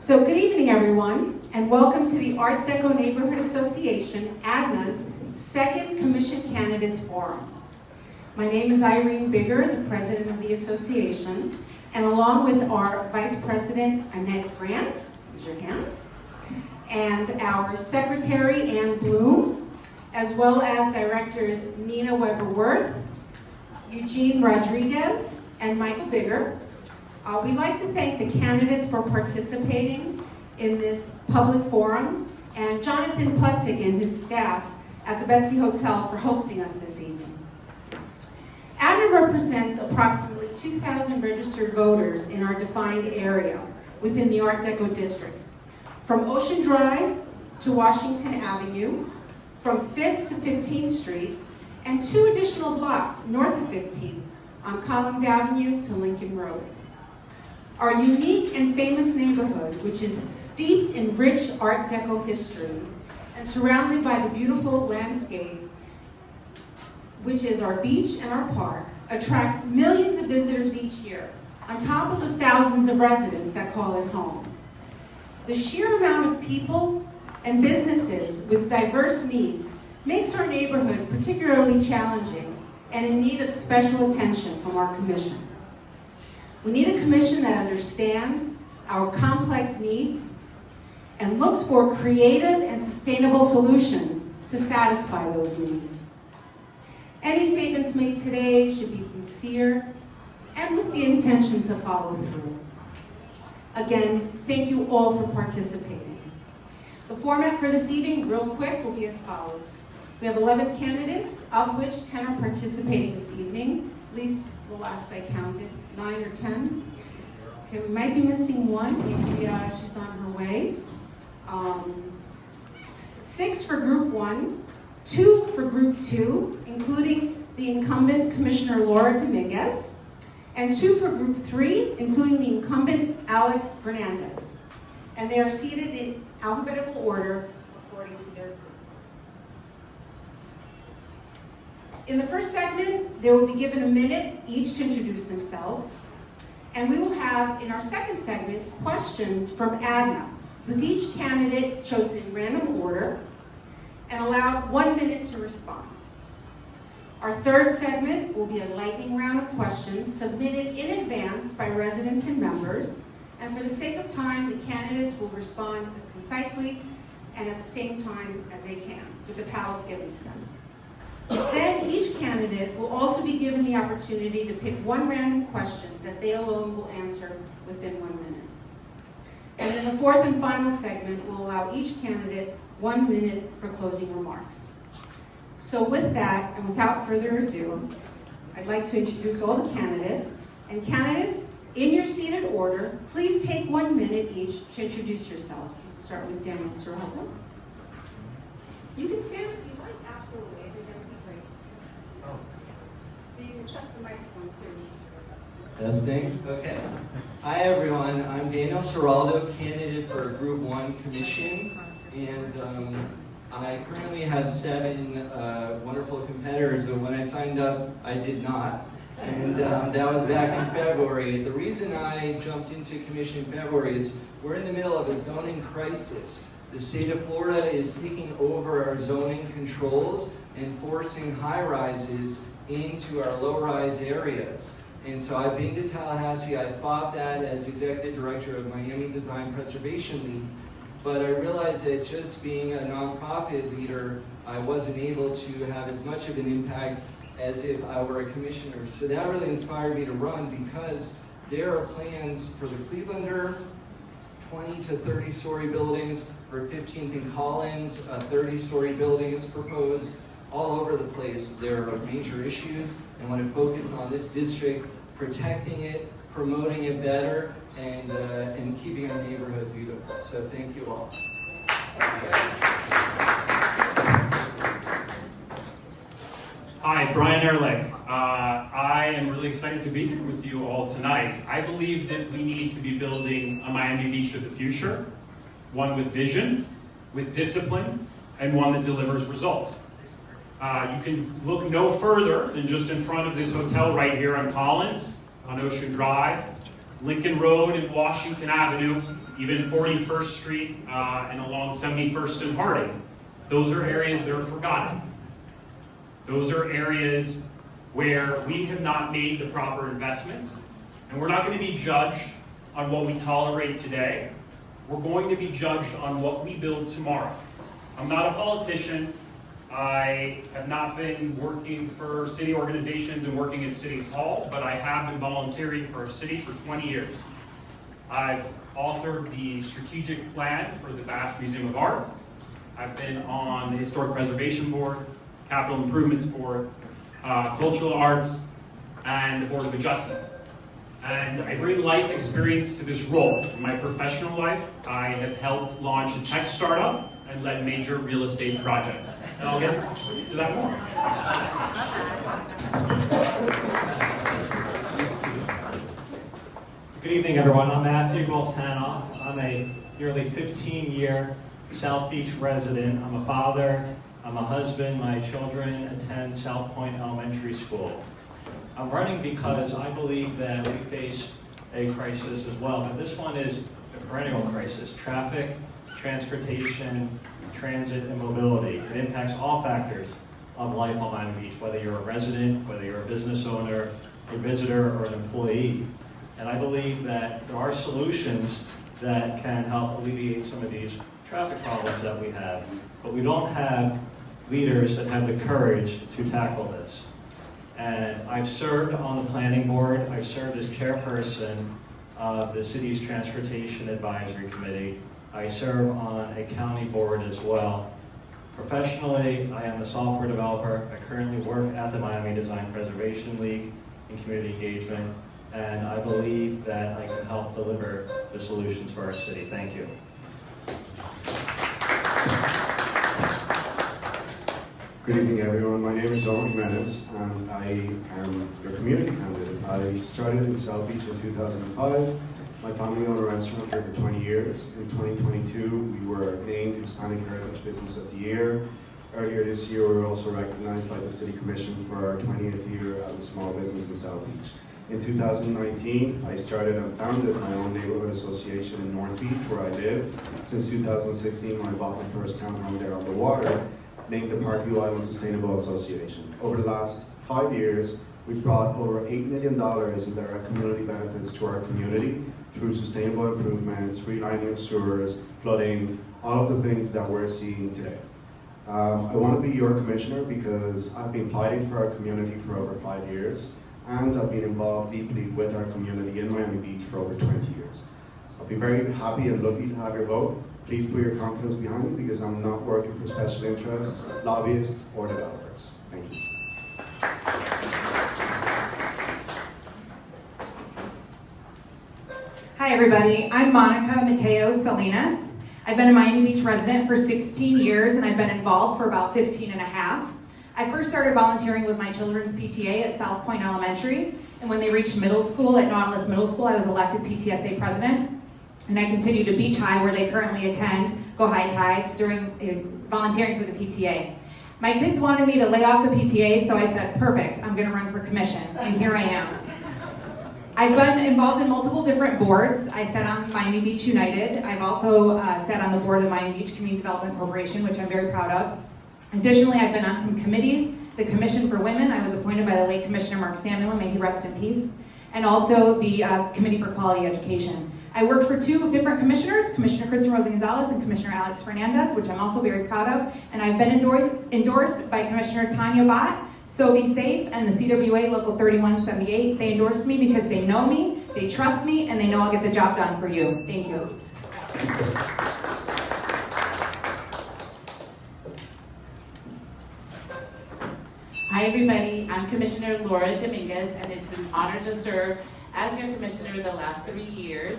So good evening, everyone, and welcome to the Art Deco Neighborhood Association, ADNA's second Commission Candidates Forum. My name is Irene Bigger, the president of the association, and along with our Vice President, Annette Grant, raise your hand, and our Secretary, Ann Bloom, as well as Directors Nina Weber-Worth, Eugene Rodriguez, and Michael Bigger. We'd like to thank the candidates for participating in this public forum, and Jonathan Plutzig and his staff at the Betsy Hotel for hosting us this evening. ADNA represents approximately 2,000 registered voters in our defined area within the Art Deco district, from Ocean Drive to Washington Avenue, from 5th to 15th Streets, and 2 additional blocks north of 15th on Collins Avenue to Lincoln Road. Our unique and famous neighborhood, which is steeped in rich Art Deco history and surrounded by the beautiful landscape, which is our beach and our park, attracts millions of visitors each year, on top of the thousands of residents that call it home. The sheer amount of people and businesses with diverse needs makes our neighborhood particularly challenging and in need of special attention from our commission. We need a commission that understands our complex needs and looks for creative and sustainable solutions to satisfy those needs. Any statements made today should be sincere and with the intention to follow through. Again, thank you all for participating. The format for this evening, real quick, will be as follows. We have 11 candidates, of which 10 are participating this evening, at least the last I counted, 9 or 10. Okay, we might be missing one, maybe she's on her way. 6 for Group 1, 2 for Group 2, including the incumbent Commissioner Laura Dominguez, and 2 for Group 3, including the incumbent Alex Fernandez. And they are seated in alphabetical order according to their group. In the first segment, they will be given a minute each to introduce themselves. And we will have, in our second segment, questions from ADNA, with each candidate chosen in random order and allowed 1 minute to respond. Our third segment will be a lightning round of questions submitted in advance by residents and members. And for the sake of time, the candidates will respond as concisely and at the same time as they can, with the pals given to them. Then each candidate will also be given the opportunity to pick one random question that they alone will answer within 1 minute. And in the fourth and final segment, we'll allow each candidate 1 minute for closing remarks. So with that, and without further ado, I'd like to introduce all the candidates. And candidates, in your seated order, please take 1 minute each to introduce yourselves. We'll start with Daniel Serrano. You can stand if you like, absolutely. I think that would be great. Oh. So you can trust the microphone too. Testing? Okay. Hi everyone, I'm Daniel Serraldo, candidate for Group 1 Commission, and I currently have 7 wonderful competitors, but when I signed up, I did not. And that was back in February. The reason I jumped into Commission in February is we're in the middle of a zoning crisis. The state of Florida is taking over our zoning controls and forcing high-rises into our low-rise areas. And so I've been to Tallahassee. I fought that as executive director of Miami Design Preservation League, but I realized that just being a nonprofit leader, I wasn't able to have as much of an impact as if I were a commissioner. So that really inspired me to run, because there are plans for the Clevelander, 20 to 30-story buildings, for 15th and Collins, a 30-story building is proposed. All over the place, there are major issues, and want to focus on this district, protecting it, promoting it better, and keeping our neighborhood beautiful. So thank you all. Hi, Brian Ehrlich. I am really excited to be here with you all tonight. I believe that we need to be building a Miami Beach of the future, one with vision, with discipline, and one that delivers results. You can look no further than just in front of this hotel right here on Collins, on Ocean Drive, Lincoln Road and Washington Avenue, even 41st Street and along 71st and Harding. Those are areas that are forgotten. Those are areas where we have not made the proper investments, and we're not going to be judged on what we tolerate today. We're going to be judged on what we build tomorrow. I'm not a politician. I have not been working for city organizations and working at City Hall, but I have been volunteering for a city for 20 years. I've authored the strategic plan for the Bass Museum of Art. I've been on the Historic Preservation Board, Capital Improvements Board, Cultural Arts, and the Board of Adjustment. And I bring life experience to this role. In my professional life, I have helped launch a tech startup and led major real estate projects. And I'll get to that more. Good evening, everyone. I'm Matthew Goltanoff. I'm a nearly 15-year South Beach resident. I'm a father. I'm a husband. My children attend South Point Elementary School. I'm running because I believe that we face a crisis as well, but this one is a perennial crisis. Traffic, transportation, transit, and mobility. It impacts all factors of life on Miami Beach, whether you're a resident, whether you're a business owner, a visitor, or an employee. And I believe that there are solutions that can help alleviate some of these traffic problems that we have, but we don't have leaders that have the courage to tackle this. And I've served on the planning board. I've served as chairperson of the city's Transportation Advisory Committee. I serve on a county board as well. Professionally, I am a software developer. I currently work at the Miami Design Preservation League in community engagement, and I believe that I can help deliver the solutions for our city. Thank you. Good evening, everyone. My name is Owen Jimenez, and I am your community candidate. I started in South Beach in 2005. My family owned a restaurant here for 20 years. In 2022, we were named Hispanic Heritage Business of the Year. Earlier this year, we were also recognized by the City Commission for our 20th year as a small business in South Beach. In 2019, I started and founded my own neighborhood association in North Beach, where I live. Since 2016, when I bought my first townhome there on the water, named the Parkview Island Sustainable Association. Over the last 5 years, we've brought over $8 million in direct community benefits to our community through sustainable improvements, relining of sewers, flooding, all of the things that we're seeing today. I want to be your commissioner because I've been fighting for our community for over 5 years, and I've been involved deeply with our community in Miami Beach for over 20 years. I'll be very happy and lucky to have your vote. Please put your confidence behind me because I'm not working for special interests, lobbyists, or developers. Thank you. Hi everybody, I'm Monica Mateo Salinas. I've been a Miami Beach resident for 16 years and I've been involved for about 15 and a half. I first started volunteering with my children's PTA at South Point Elementary, and when they reached middle school at Nautilus Middle School, I was elected PTSA president. And I continue to Beach High, where they currently attend, go High Tides, during volunteering for the PTA. My kids wanted me to lay off the PTA, so I said, perfect, I'm gonna run for commission, and here I am. I've been involved in multiple different boards. I sat on Miami Beach United. I've also sat on the board of the Miami Beach Community Development Corporation, which I'm very proud of. Additionally, I've been on some committees, the Commission for Women. I was appointed by the late Commissioner Mark Samuel, may he rest in peace, and also the Committee for Quality Education. I worked for two different commissioners, Commissioner Kristen Rosa Gonzalez and Commissioner Alex Fernandez, which I'm also very proud of, and I've been endorsed by Commissioner Tanya Bott, So Be Safe, and the CWA Local 3178. They endorsed me because they know me, they trust me, and they know I'll get the job done for you. Thank you. Hi everybody, I'm Commissioner Laura Dominguez, and it's an honor to serve as your commissioner the last 3 years.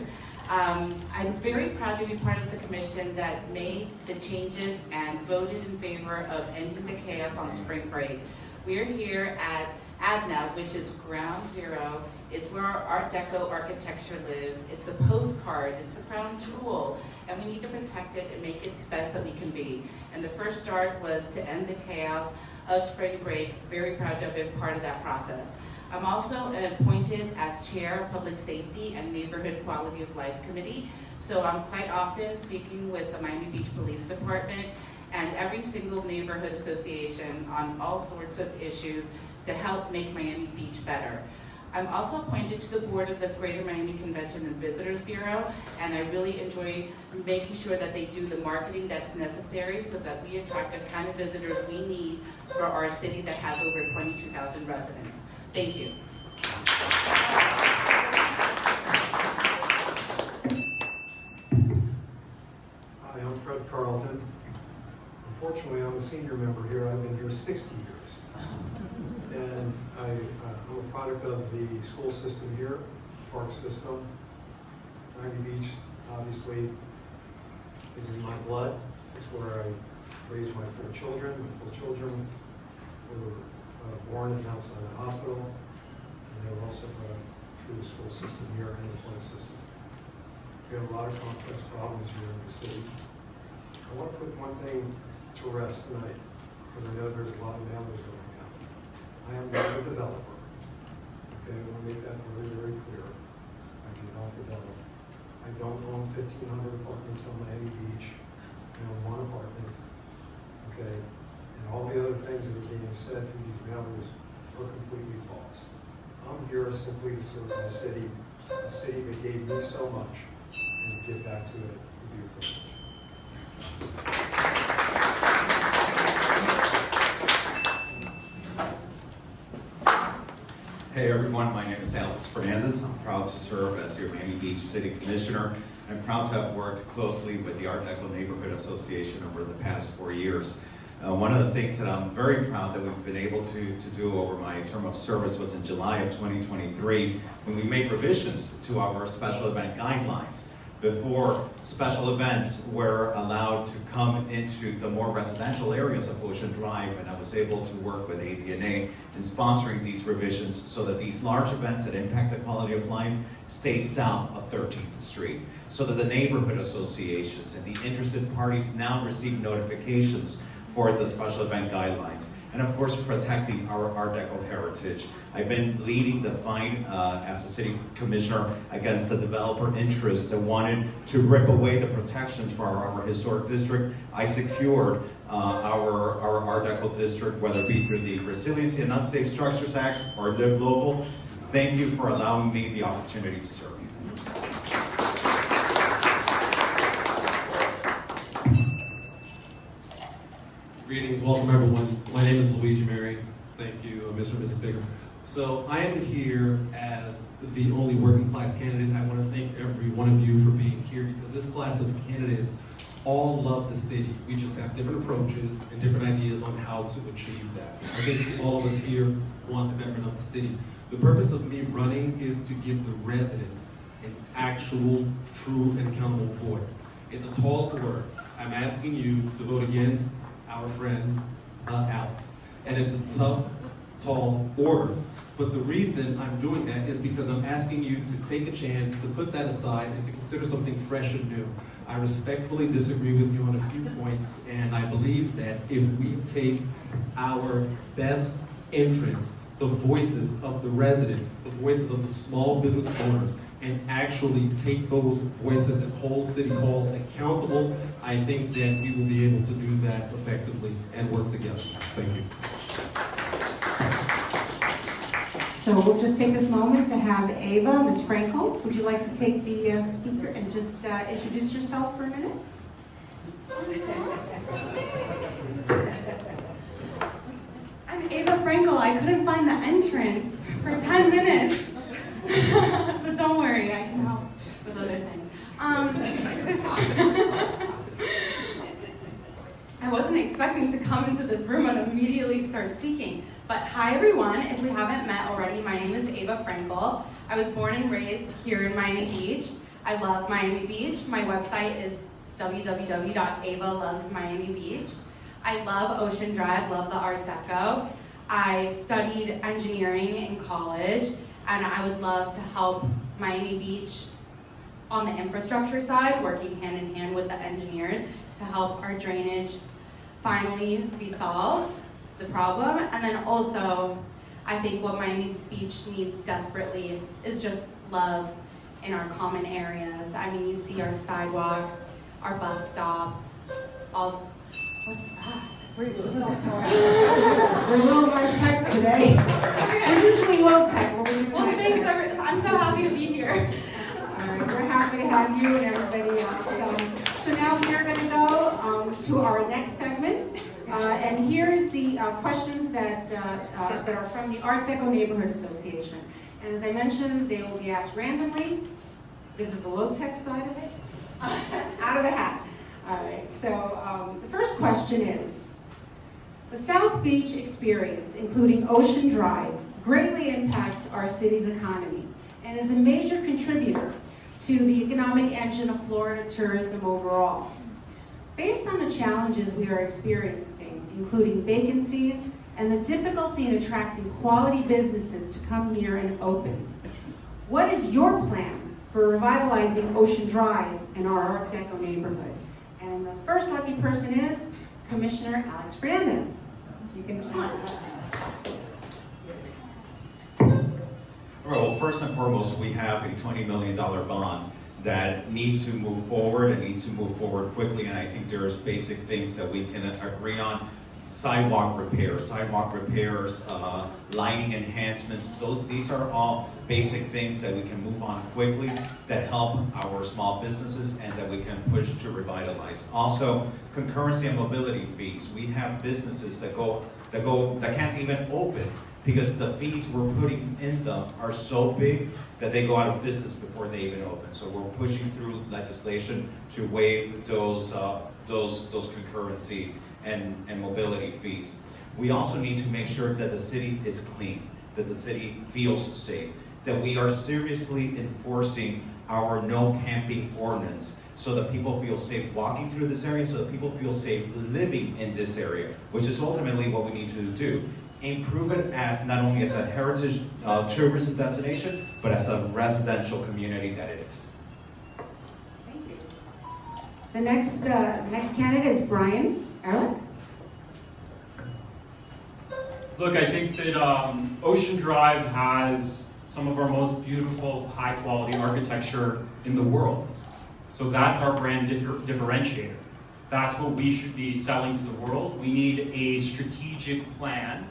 I'm very proud to be part of the commission that made the changes and voted in favor of ending the chaos on spring break. We're here at ADNA, which is ground zero. It's where our Art Deco architecture lives. It's a postcard, it's the crown jewel, and we need to protect it and make it the best that we can be. And the first start was to end the chaos of spring break. Very proud to have been part of that process. I'm also appointed as Chair of Public Safety and Neighborhood Quality of Life Committee. So I'm quite often speaking with the Miami Beach Police Department and every single neighborhood association on all sorts of issues to help make Miami Beach better. I'm also appointed to the board of the Greater Miami Convention and Visitors Bureau, and I really enjoy making sure that they do the marketing that's necessary so that we attract the kind of visitors we need for our city that has over 22,000 residents. Thank you. Hi, I'm Fred Carlton. Unfortunately, I'm a senior member here. I've been here 60 years. And I'm a product of the school system here, park system. Miami Beach, obviously, is in my blood. It's where I raised my 4 children. My 4 children were born at Mount Sinai Hospital, and they were also through the school system here and the park system. We have a lot of complex problems here in the city. I want to put one thing to rest tonight, because I know there's a lot of mailers going out. I am not a developer. Okay, I want to make that very, very clear. I do not develop. I don't own 1,500 apartments on Miami Beach. I own 1 apartment. Okay, and all the other things that are being said through these mailers are completely false. I'm here simply to serve my city, a city that gave me so much, and to give back to it would be a privilege. Hey everyone, my name is Alex Fernandez. I'm proud to serve as your Miami Beach City Commissioner. I'm proud to have worked closely with the Art Deco Neighborhood Association over the past 4 years. One of the things that I'm very proud that we've been able to do over my term of service was in July of 2023, when we made revisions to our special event guidelines. Before, special events were allowed to come into the more residential areas of Ocean Drive, and I was able to work with ADNA in sponsoring these revisions so that these large events that impact the quality of life stay south of 13th Street, so that the neighborhood associations and the interested parties now receive notifications for the special event guidelines. And of course, protecting our Art Deco heritage. I've been leading the fight as a city commissioner against the developer interests that wanted to rip away the protections for our historic district. I secured our Art Deco district, whether it be through the Resiliency and Unsafe Structures Act or Live Local. Thank you for allowing me the opportunity to serve you. Greetings, welcome everyone. My name is Luigi Mary. Thank you, Mr. and Mrs. Bigger. So I am here as the only working class candidate. I want to thank every one of you for being here, because this class of candidates all love the city. We just have different approaches and different ideas on how to achieve that. I think all of us here want the betterment of the city. The purpose of me running is to give the residents an actual, true, and accountable voice. It's a tall order. I'm asking you to vote against our friend Alex. And it's a tough, tall order. But the reason I'm doing that is because I'm asking you to take a chance to put that aside and to consider something fresh and new. I respectfully disagree with you on a few points, and I believe that if we take our best interests, the voices of the residents, the voices of the small business owners, and actually take those voices and hold City Hall accountable, I think that we will be able to do that effectively and work together. Thank you. So we'll just take this moment to have Ava, Ms. Frankel, would you like to take the speaker and just introduce yourself for a minute? I'm Ava Frankel. I couldn't find the entrance for 10 minutes. But don't worry, I can help with other things. I wasn't expecting to come into this room and immediately start speaking. But hi everyone, if we haven't met already, my name is Ava Frankel. I was born and raised here in Miami Beach. I love Miami Beach. My website is www.avalovesmiamibeach. I love Ocean Drive, love the Art Deco. I studied engineering in college, and I would love to help Miami Beach on the infrastructure side, working hand in hand with the engineers to help our drainage finally be solved, the problem. And then also, I think what Miami Beach needs desperately is just love in our common areas. I mean, you see our sidewalks, our bus stops, all, what's that? We're a little low tech today. We're usually low tech. Well, thanks, I'm so happy to be here. All right, we're happy to have you and everybody else. So now we're going to go to our next segment. And here's the questions that are from the Art Deco Neighborhood Association. And as I mentioned, they will be asked randomly. This is the low-tech side of it. Out of the hat. All right, so the first question is, the South Beach experience, including Ocean Drive, greatly impacts our city's economy and is a major contributor to the economic engine of Florida tourism overall. Based on the challenges we are experiencing, including vacancies and the difficulty in attracting quality businesses to come here and open, what is your plan for revitalizing Ocean Drive in our Art Deco neighborhood? And the first lucky person is Commissioner Alex Fernandez. You can All right, well, first and foremost, we have a $20 million bond that needs to move forward and needs to move forward quickly, and I think there's basic things that we can agree on. Sidewalk repairs, lighting enhancements, these are all basic things that we can move on quickly that help our small businesses and that we can push to revitalize. Also, concurrency and mobility fees. We have businesses that can't even open because the fees we're putting in them are so big that they go out of business before they even open. So we're pushing through legislation to waive those concurrency and mobility fees. We also need to make sure that the city is clean, that the city feels safe, that we are seriously enforcing our no camping ordinance so that people feel safe walking through this area, so that people feel safe living in this area, which is ultimately what we need to do. Improve it as not only as a heritage tourism destination, but as a residential community that it is. Thank you. The next candidate is Brian Ehrlich. Look, I think that Ocean Drive has some of our most beautiful, high-quality architecture in the world. So that's our brand differentiator. That's what we should be selling to the world. We need a strategic plan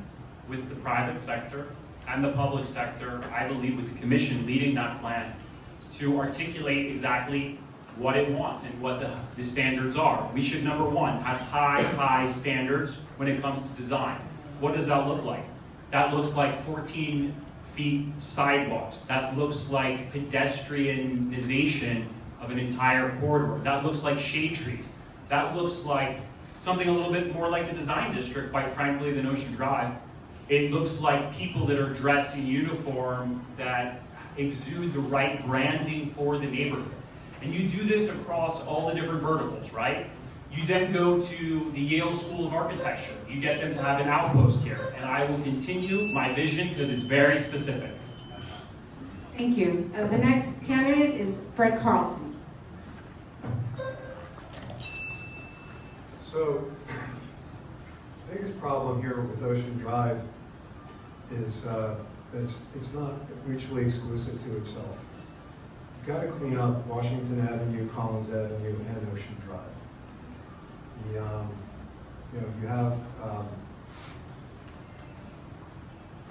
with the private sector and the public sector, I believe with the commission leading that plan, to articulate exactly what it wants and what the standards are. We should, number one, have high standards when it comes to design. What does that look like? That looks like 14 feet sidewalks. That looks like pedestrianization of an entire corridor. That looks like shade trees. That looks like something a little bit more like the design district, quite frankly, than Ocean Drive. It looks like people that are dressed in uniform that exude the right branding for the neighborhood. And you do this across all the different verticals, right? You then go to the Yale School of Architecture. You get them to have an outpost here. And I will continue my vision because it's very specific. Thank you. The next candidate is Fred Carlton. So, the biggest problem here with Ocean Drive is it's not mutually exclusive to itself. You've got to clean up Washington Avenue, Collins Avenue, and Ocean Drive. You have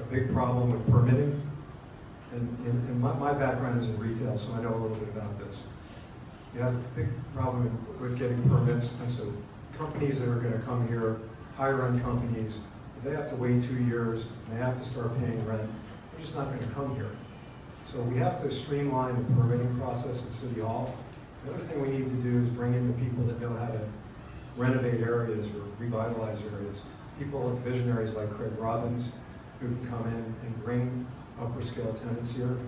a big problem with permitting, and my background is in retail, so I know a little bit about this. You have a big problem with getting permits, and so companies that are going to come here, higher-end companies, if they have to wait 2 years and they have to start paying rent, they're just not going to come here. So we have to streamline the permitting process at City Hall. The other thing we need to do is bring in the people that know how to renovate areas or revitalize areas. People like visionaries like Craig Robbins who can come in and bring upper scale tenants here,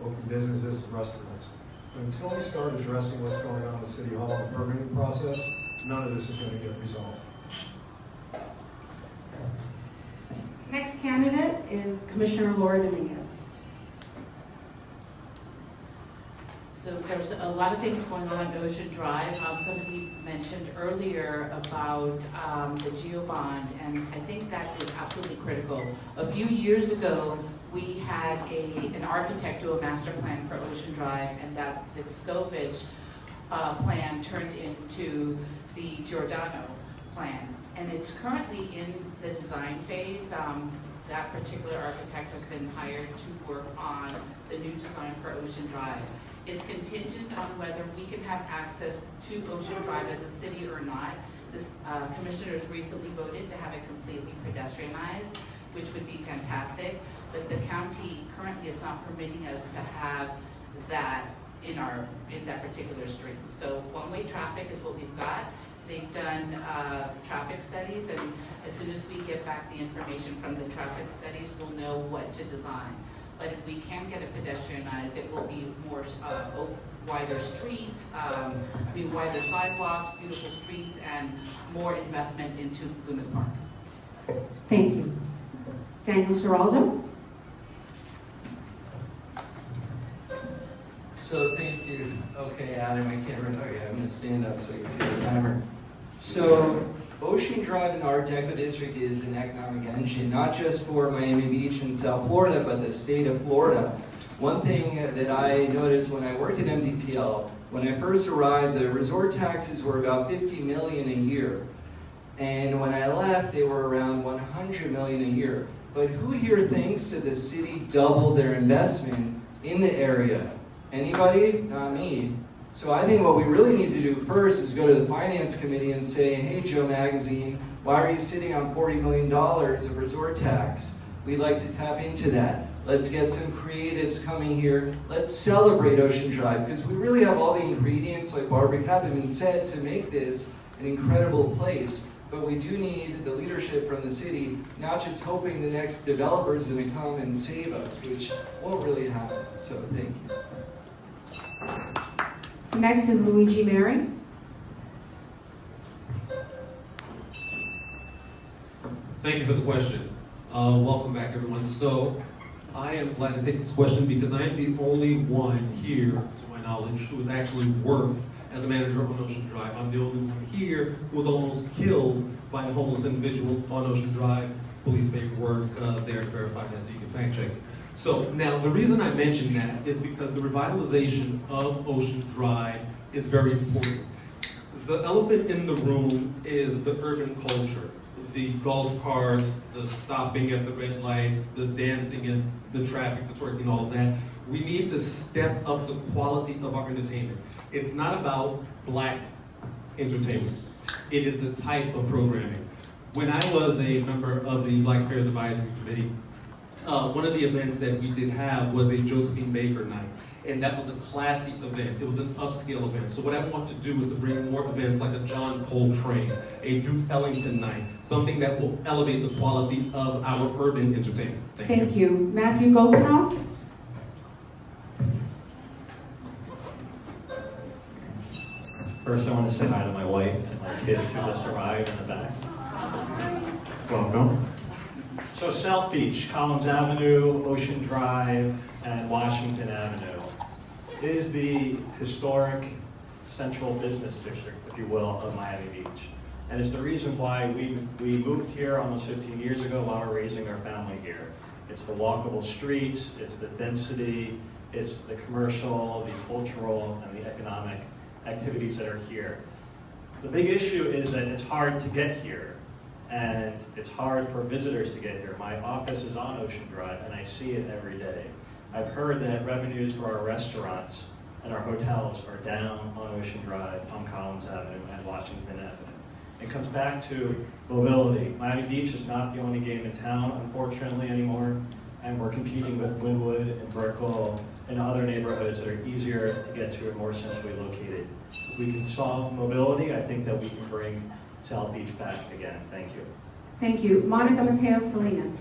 open businesses and restaurants. But until we start addressing what's going on at City Hall and the permitting process, none of this is going to get resolved. Next candidate is Commissioner Laura Dominguez. So there's a lot of things going on Ocean Drive. Somebody mentioned earlier about the GeoBond, and I think that is absolutely critical. A few years ago, we had an architect do a master plan for Ocean Drive, and that Zixcovich plan turned into the Giordano plan. And it's currently in the design phase. That particular architect has been hired to work on the new design for Ocean Drive. It's contingent on whether we can have access to Ocean Drive as a city or not. The commissioners recently voted to have it completely pedestrianized, which would be fantastic, but the county currently is not permitting us to have that in that particular street. So one-way traffic is what we've got. They've done traffic studies, and as soon as we get back the information from the traffic studies, we'll know what to design. But if we can get it pedestrianized, it will be more wider streets, wider sidewalks, beautiful streets, and more investment into Loomis Park. Thank you. Daniel Giraldo? So thank you. Okay, Adam, I can't remember. Okay, I'm gonna stand up so you can see the timer. So Ocean Drive in the Art Deco district is an economic engine, not just for Miami Beach and South Florida, but the state of Florida. One thing that I noticed when I worked at MDPL, when I first arrived, the resort taxes were about $50 million a year. And when I left, they were around $100 million a year. But who here thinks that the city doubled their investment in the area? Anybody? Not me. So I think what we really need to do first is go to the finance committee and say, hey, Joe Magazine, why are you sitting on $40 million of resort tax? We'd like to tap into that. Let's get some creatives coming here. Let's celebrate Ocean Drive, because we really have all the ingredients, like Barbara Kaplan said, to make this an incredible place. But we do need the leadership from the city, not just hoping the next developer is going to come and save us, which won't really happen. So thank you. Next is Luigi Mary. Thank you for the question. Welcome back, everyone. So I am glad to take this question because I am the only one here, to my knowledge, who has actually worked as a manager on Ocean Drive. I'm the only one here who was almost killed by a homeless individual on Ocean Drive. Police paperwork there to verify that, so you can fact check it. So now the reason I mention that is because the revitalization of Ocean Drive is very important. The elephant in the room is the urban culture. The golf carts, the stopping at the red lights, the dancing and the traffic, the twerking, all of that. We need to step up the quality of our entertainment. It's not about black entertainment. It is the type of programming. When I was a member of the Black Affairs Advisory Committee, one of the events that we did have was a Josephine Baker night. And that was a classy event. It was an upscale event. So what I want to do is to bring more events like a John Coltrane, a Duke Ellington night, something that will elevate the quality of our urban entertainment. Thank you. Matthew Goldknopf. First, I want to say hi to my wife and my kids who just arrived in the back. Welcome. So South Beach, Collins Avenue, Ocean Drive, and Washington Avenue is the historic central business district, if you will, of Miami Beach. And it's the reason why we moved here almost 15 years ago while we're raising our family here. It's the walkable streets, it's the density, it's the commercial, the cultural, and the economic activities that are here. The big issue is that it's hard to get here, and it's hard for visitors to get here. My office is on Ocean Drive, and I see it every day. I've heard that revenues for our restaurants and our hotels are down on Ocean Drive, on Collins Avenue, and Washington Avenue. It comes back to mobility. Miami Beach is not the only game in town, unfortunately, anymore, and we're competing with Wynwood and Brickell and other neighborhoods that are easier to get to and more centrally located. If we can solve mobility, I think that we can bring South Beach back again. Thank you. Thank you. Monica Mateo Salinas.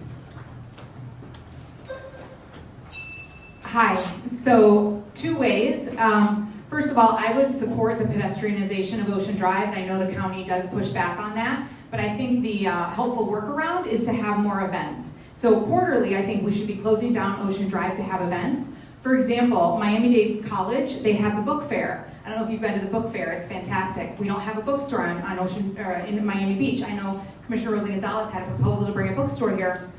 Hi. So, two ways. First of all, I would support the pedestrianization of Ocean Drive, and I know the county does push back on that, but I think the helpful workaround is to have more events. So quarterly, I think we should be closing down Ocean Drive to have events. For example, Miami-Dade College, they have the book fair. I don't know if you've been to the book fair, it's fantastic. We don't have a bookstore on Ocean, or in Miami Beach. I know Commissioner Rosa Gonzalez had a proposal to bring a bookstore here.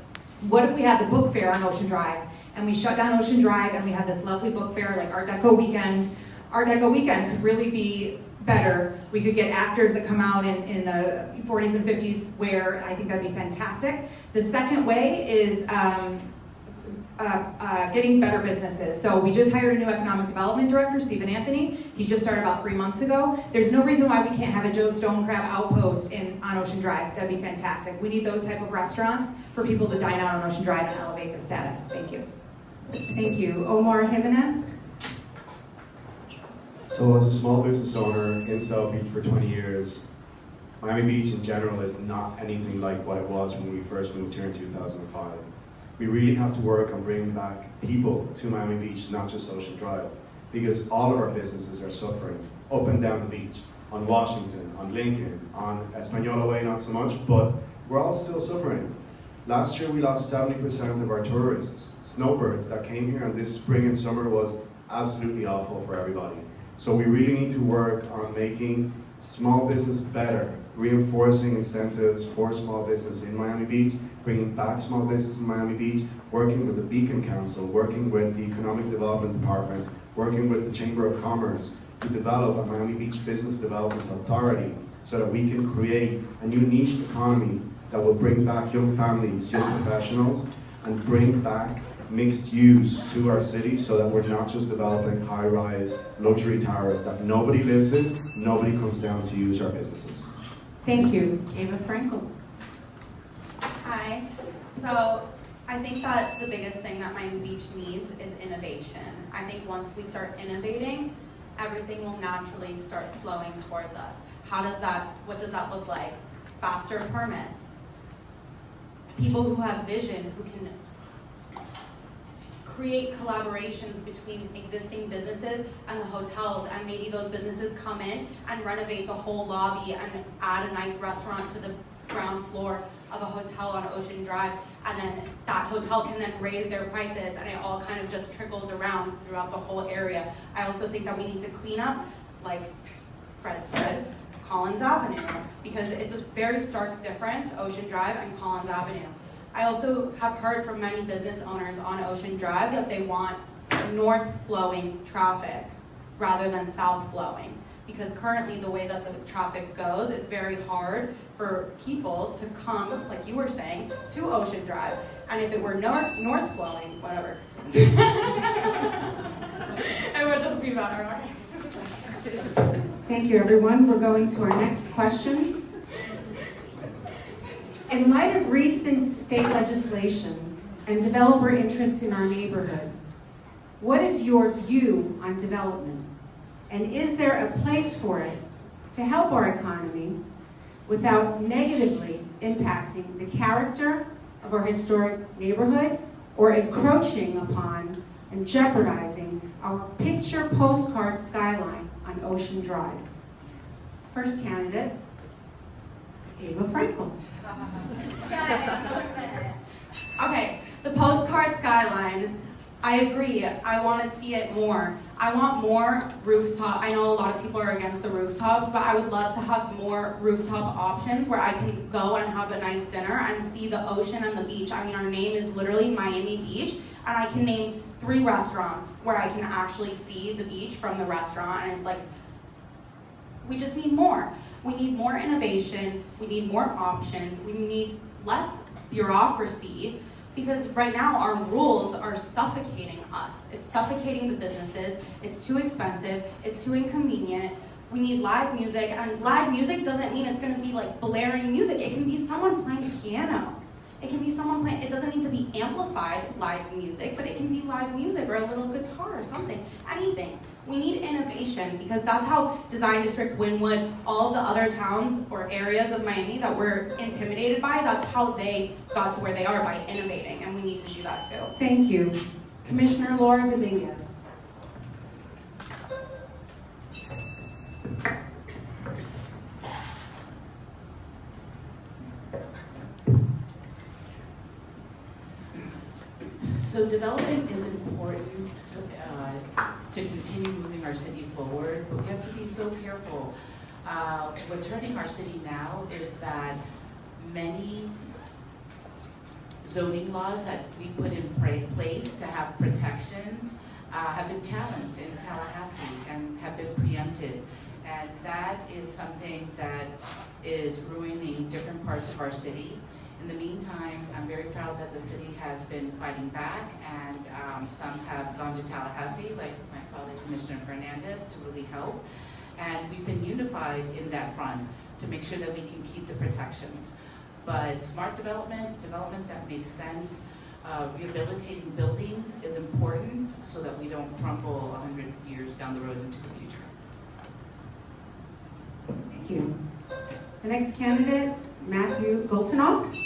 What if we had the book fair on Ocean Drive? And we shut down Ocean Drive and we had this lovely book fair like Art Deco weekend. Art Deco weekend could really be better. We could get actors that come out in the 40s and 50s wear. I think that'd be fantastic. The second way is getting better businesses. So we just hired a new economic development director, Stephen Anthony. He just started about 3 months ago. There's no reason why we can't have a Joe Stone Crab outpost on Ocean Drive. That'd be fantastic. We need those type of restaurants for people to dine out on Ocean Drive and elevate the status. Thank you. Thank you. Omar Jimenez? So as a small business owner in South Beach for 20 years, Miami Beach in general is not anything like what it was when we first moved here in 2005. We really have to work on bringing back people to Miami Beach, not just Ocean Drive, because all of our businesses are suffering up and down the beach, on Washington, on Lincoln, on Española Way, not so much, but we're all still suffering. Last year we lost 70% of our tourists, snowbirds that came here, and this spring and summer was absolutely awful for everybody. So we really need to work on making small business better, reinforcing incentives for small business in Miami Beach, bringing back small business in Miami Beach, working with the Beacon Council, working with the Economic Development Department, working with the Chamber of Commerce to develop a Miami Beach Business Development Authority so that we can create a new niche economy that will bring back young families, young professionals, and bring back mixed use to our city so that we're not just developing high-rise luxury towers that nobody lives in, nobody comes down to use our businesses. Thank you. Ava Frankel? Hi. So I think that the biggest thing that Miami Beach needs is innovation. I think once we start innovating, everything will naturally start flowing towards us. What does that look like? Faster permits. People who have vision, who can create collaborations between existing businesses and the hotels, and maybe those businesses come in and renovate the whole lobby and add a nice restaurant to the ground floor of a hotel on Ocean Drive, and then that hotel can then raise their prices, and it all kind of just trickles around throughout the whole area. I also think that we need to clean up, like Fred said, Collins Avenue, because it's a very stark difference, Ocean Drive and Collins Avenue. I also have heard from many business owners on Ocean Drive that they want north flowing traffic rather than south flowing, because currently the way that the traffic goes, it's very hard for people to come, like you were saying, to Ocean Drive. And if it were north flowing, whatever, it would just be better. Thank you, everyone. We're going to our next question. In light of recent state legislation and developer interest in our neighborhood, what is your view on development? And is there a place for it to help our economy without negatively impacting the character of our historic neighborhood or encroaching upon and jeopardizing our picture postcard skyline on Ocean Drive? First candidate, Ava Frankel. Okay, the postcard skyline, I agree. I want to see it more. I want more rooftop. I know a lot of people are against the rooftops, but I would love to have more rooftop options where I can go and have a nice dinner and see the ocean and the beach. I mean, our name is literally Miami Beach, and I can name 3 restaurants where I can actually see the beach from the restaurant, and it's like, we just need more. We need more innovation, we need more options, we need less bureaucracy, because right now our rules are suffocating us. It's suffocating the businesses, it's too expensive, it's too inconvenient. We need live music, and live music doesn't mean it's gonna be like blaring music. It can be someone playing piano. It can be someone playing, it doesn't need to be amplified live music, but it can be live music or a little guitar or something, anything. We need innovation, because that's how Design District Wynwood, all the other towns or areas of Miami that we're intimidated by, that's how they got to where they are, by innovating, and we need to do that too. Thank you. Commissioner Laura Dominguez. So development is important. So continue moving our city forward, but we have to be so careful. What's hurting our city now is that many zoning laws that we put in place to have protections have been challenged in Tallahassee and have been preempted. And that is something that is ruining different parts of our city. In the meantime, I'm very proud that the city has been fighting back, and some have gone to Tallahassee, like my colleague Commissioner Fernandez, to really help. And we've been unified in that front to make sure that we can keep the protections. But smart development that makes sense, rehabilitating buildings is important so that we don't crumble 100 years down the road into the future. Thank you. The next candidate, Matthew Goltanoff.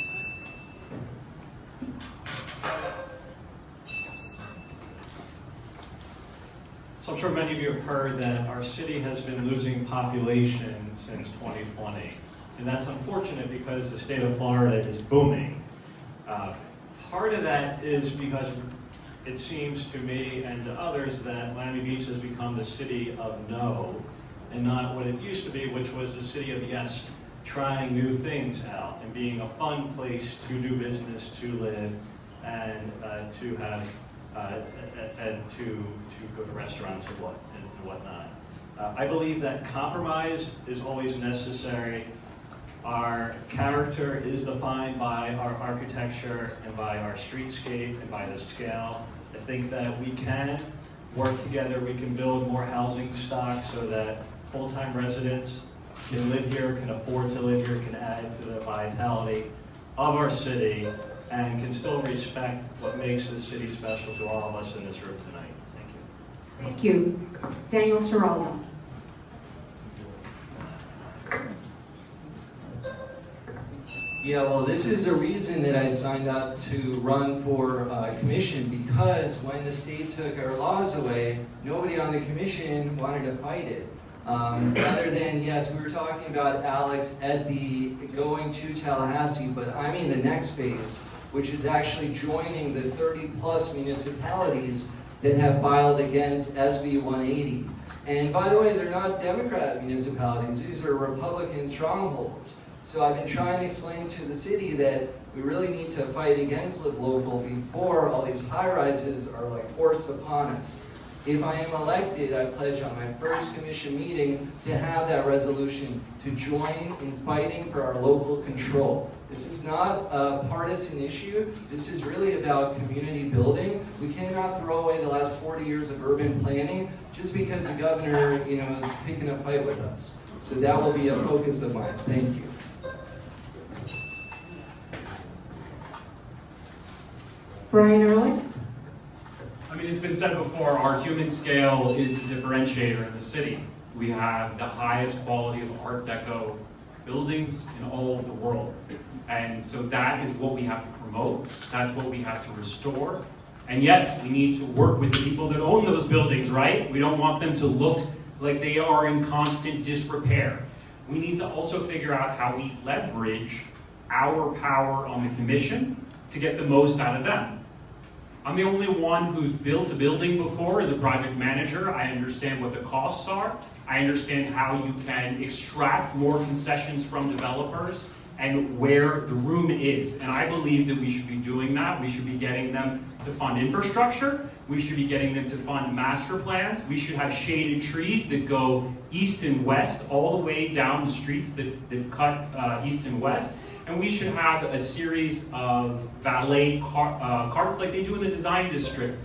So I'm sure many of you have heard that our city has been losing population since 2020. And that's unfortunate because the state of Florida is booming. Part of that is because it seems to me and to others that Miami Beach has become the city of no, and not what it used to be, which was the city of yes, trying new things out and being a fun place to do business, to live, and to have and to go to restaurants and whatnot. I believe that compromise is always necessary. Our character is defined by our architecture and by our streetscape and by the scale. I think that we can work together. We can build more housing stock so that full-time residents can live here, can afford to live here, can add to the vitality of our city, and can still respect what makes the city special to all of us in this room tonight. Thank you. Thank you. Daniel Ciraldo. Yeah, well, this is a reason that I signed up to run for commission, because when the state took our laws away, nobody on the commission wanted to fight it. Rather than, yes, we were talking about Alex Edby going to Tallahassee, but I mean the next phase, which is actually joining the 30+ municipalities that have filed against SB 180. And by the way, they're not Democrat municipalities, these are Republican strongholds. So I've been trying to explain to the city that we really need to fight against Live Local before all these high-rises are like forced upon us. If I am elected, I pledge on my first commission meeting to have that resolution to join in fighting for our local control. This is not a partisan issue. This is really about community building. We cannot throw away the last 40 years of urban planning just because the governor, is picking a fight with us. So that will be a focus of mine. Thank you. Brian Ehrlich. I mean, it's been said before, our human scale is the differentiator in the city. We have the highest quality of Art Deco buildings in all of the world. And so that is what we have to promote. That's what we have to restore. And yes, we need to work with the people that own those buildings, right? We don't want them to look like they are in constant disrepair. We need to also figure out how we leverage our power on the commission to get the most out of them. I'm the only one who's built a building before as a project manager. I understand what the costs are. I understand how you can extract more concessions from developers and where the room is. And I believe that we should be doing that. We should be getting them to fund infrastructure. We should be getting them to fund master plans. We should have shaded trees that go east and west, all the way down the streets that cut east and west. And we should have a series of valet carts like they do in the design district.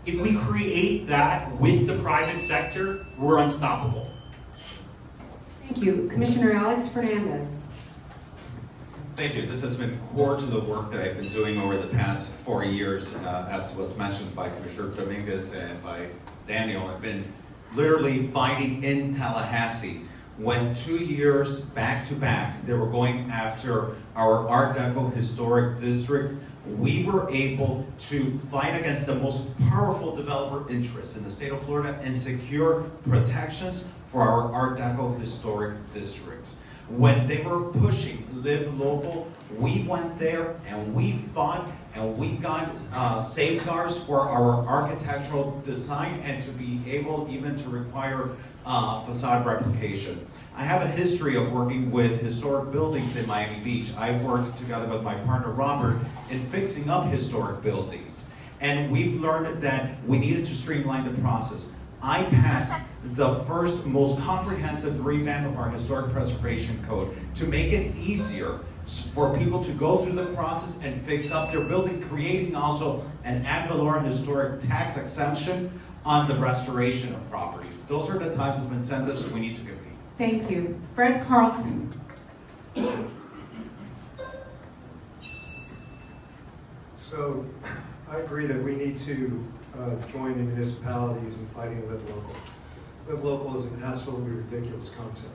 If we create that with the private sector, we're unstoppable. Thank you. Commissioner Alex Fernandez. Thank you. This has been core to the work that I've been doing over the past 4 years, as was mentioned by Commissioner Dominguez and by Daniel. I've been literally fighting in Tallahassee when 2 years back to back, they were going after our Art Deco historic district. We were able to fight against the most powerful developer interests in the state of Florida and secure protections for our Art Deco historic districts. When they were pushing Live Local, we went there and we fought and we got safeguards for our architectural design and to be able even to require facade replication. I have a history of working with historic buildings in Miami Beach. I've worked together with my partner Robert in fixing up historic buildings. And we've learned that we needed to streamline the process. I passed the first most comprehensive revamp of our historic preservation code to make it easier for people to go through the process and fix up their building, creating also an ad valorem historic tax exemption on the restoration of properties. Those are the types of incentives we need to give people. Thank you. Fred Carlton. So I agree that we need to join the municipalities in fighting Live Local. Live Local is an absolutely ridiculous concept.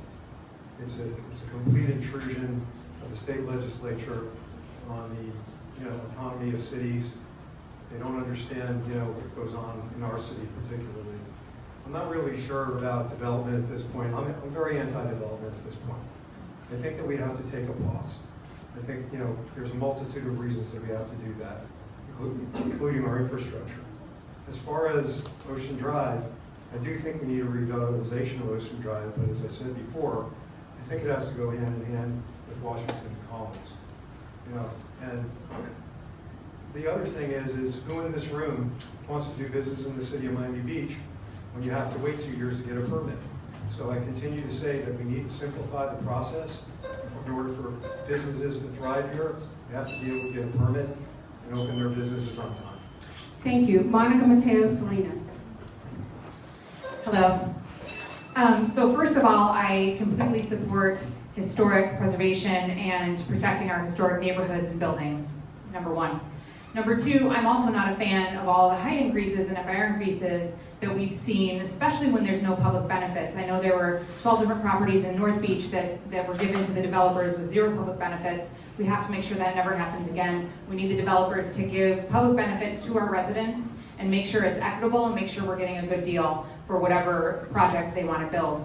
It's a complete intrusion of the state legislature on the autonomy of cities. They don't understand what goes on in our city particularly. I'm not really sure about development at this point. I'm very anti-development at this point. I think that we have to take a pause. I think there's a multitude of reasons that we have to do that, including our infrastructure. As far as Ocean Drive, I do think we need a revitalization of Ocean Drive, but as I said before, I think it has to go hand in hand with Washington and Collins. And the other thing is who in this room wants to do business in the city of Miami Beach when you have to wait 2 years to get a permit? So I continue to say that we need to simplify the process. In order for businesses to thrive here, they have to be able to get a permit and open their businesses on time. Thank you. Monica Mateo Salinas. Hello. So first of all, I completely support historic preservation and protecting our historic neighborhoods and buildings, number one. Number two, I'm also not a fan of all the height increases and FIR increases that we've seen, especially when there's no public benefits. I know there were 12 different properties in North Beach that were given to the developers with 0 public benefits. We have to make sure that never happens again. We need the developers to give public benefits to our residents and make sure it's equitable and make sure we're getting a good deal for whatever project they want to build.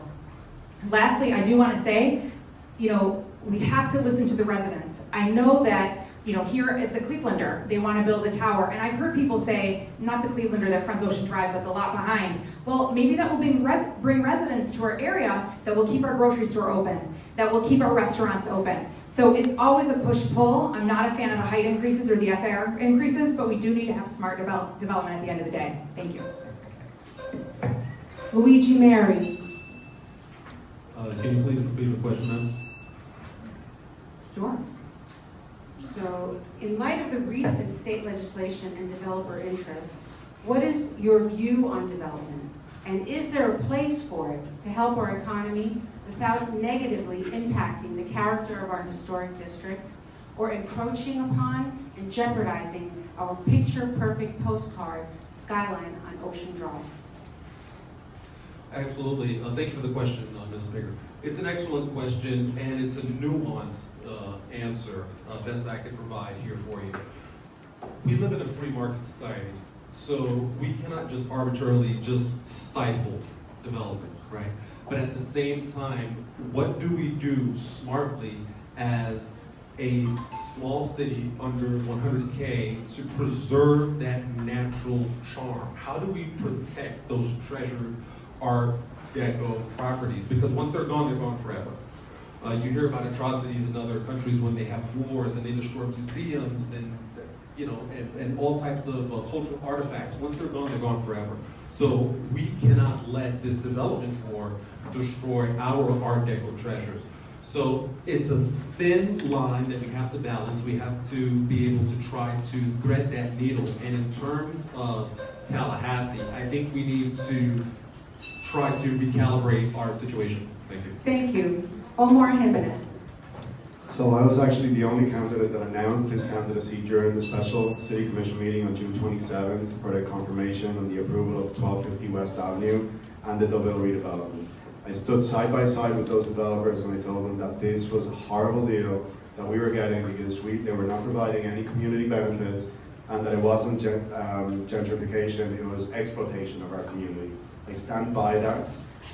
Lastly, I do want to say, we have to listen to the residents. I know that here at the Clevelander, they want to build a tower. And I've heard people say, not the Clevelander that fronts Ocean Drive, but the lot behind. Well, maybe that will bring residents to our area that will keep our grocery store open, that will keep our restaurants open. So it's always a push-pull. I'm not a fan of the height increases or the FAR increases, but we do need to have smart development at the end of the day. Thank you. Luigi Mary. Can you please repeat the question, ma'am? Sure. So, in light of the recent state legislation and developer interest, what is your view on development? And is there a place for it to help our economy without negatively impacting the character of our historic district or encroaching upon and jeopardizing our picture-perfect postcard skyline on Ocean Drive? Absolutely. Thank you for the question, Ms. Bigger. It's an excellent question, and it's a nuanced answer best I can provide here for you. We live in a free market society, so we cannot just arbitrarily just stifle development, right? But at the same time, what do we do smartly as a small city under 100K to preserve that natural charm? How do we protect those treasured Art Deco properties? Because once they're gone forever. You hear about atrocities in other countries when they have wars and they destroy museums and all types of cultural artifacts. Once they're gone forever. So we cannot let this development war destroy our Art Deco treasures. So it's a thin line that we have to balance. We have to be able to try to thread that needle. And in terms of Tallahassee, I think we need to try to recalibrate our situation. Thank you. Thank you. Omar Jimenez. So I was actually the only candidate that announced his candidacy during the special city commission meeting on June 27th for the confirmation and the approval of 1250 West Avenue and the Doville redevelopment. I stood side by side with those developers and I told them that this was a horrible deal that we were getting because they were not providing any community benefits and that it wasn't gentrification, it was exploitation of our community. I stand by that.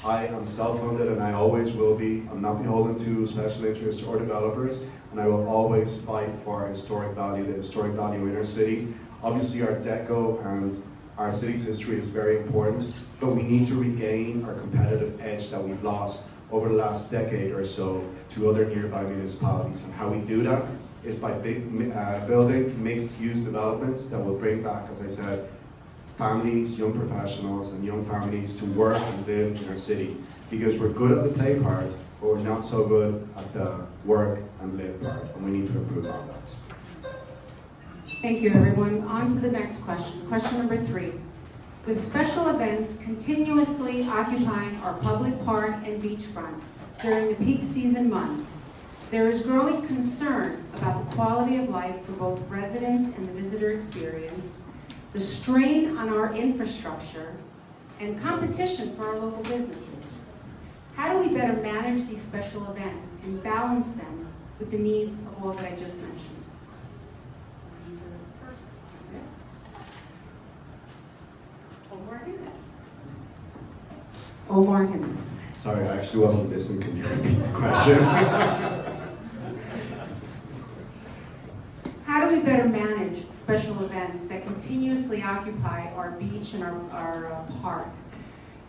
I am self-funded and I always will be. I'm not beholden to special interests or developers, and I will always fight for historic value, the historic value in our city. Obviously, Art Deco and our city's history is very important, but we need to regain our competitive edge that we've lost over the last decade or so to other nearby municipalities. And how we do that is by building mixed-use developments that will bring back, as I said, families, young professionals, and young families to work and live in our city. Because we're good at the play part, but we're not so good at the work and live part, and we need to improve on that. Thank you, everyone. On to the next question. Question number 3. With special events continuously occupying our public park and beachfront during the peak season months, there is growing concern about the quality of life for both residents and the visitor experience, the strain on our infrastructure, and competition for our local businesses. How do we better manage these special events and balance them with the needs of all that I just mentioned? Omar Jimenez. Sorry, I actually wasn't listening. Can you repeat the question? How do we better manage special events that continuously occupy our beach and our park?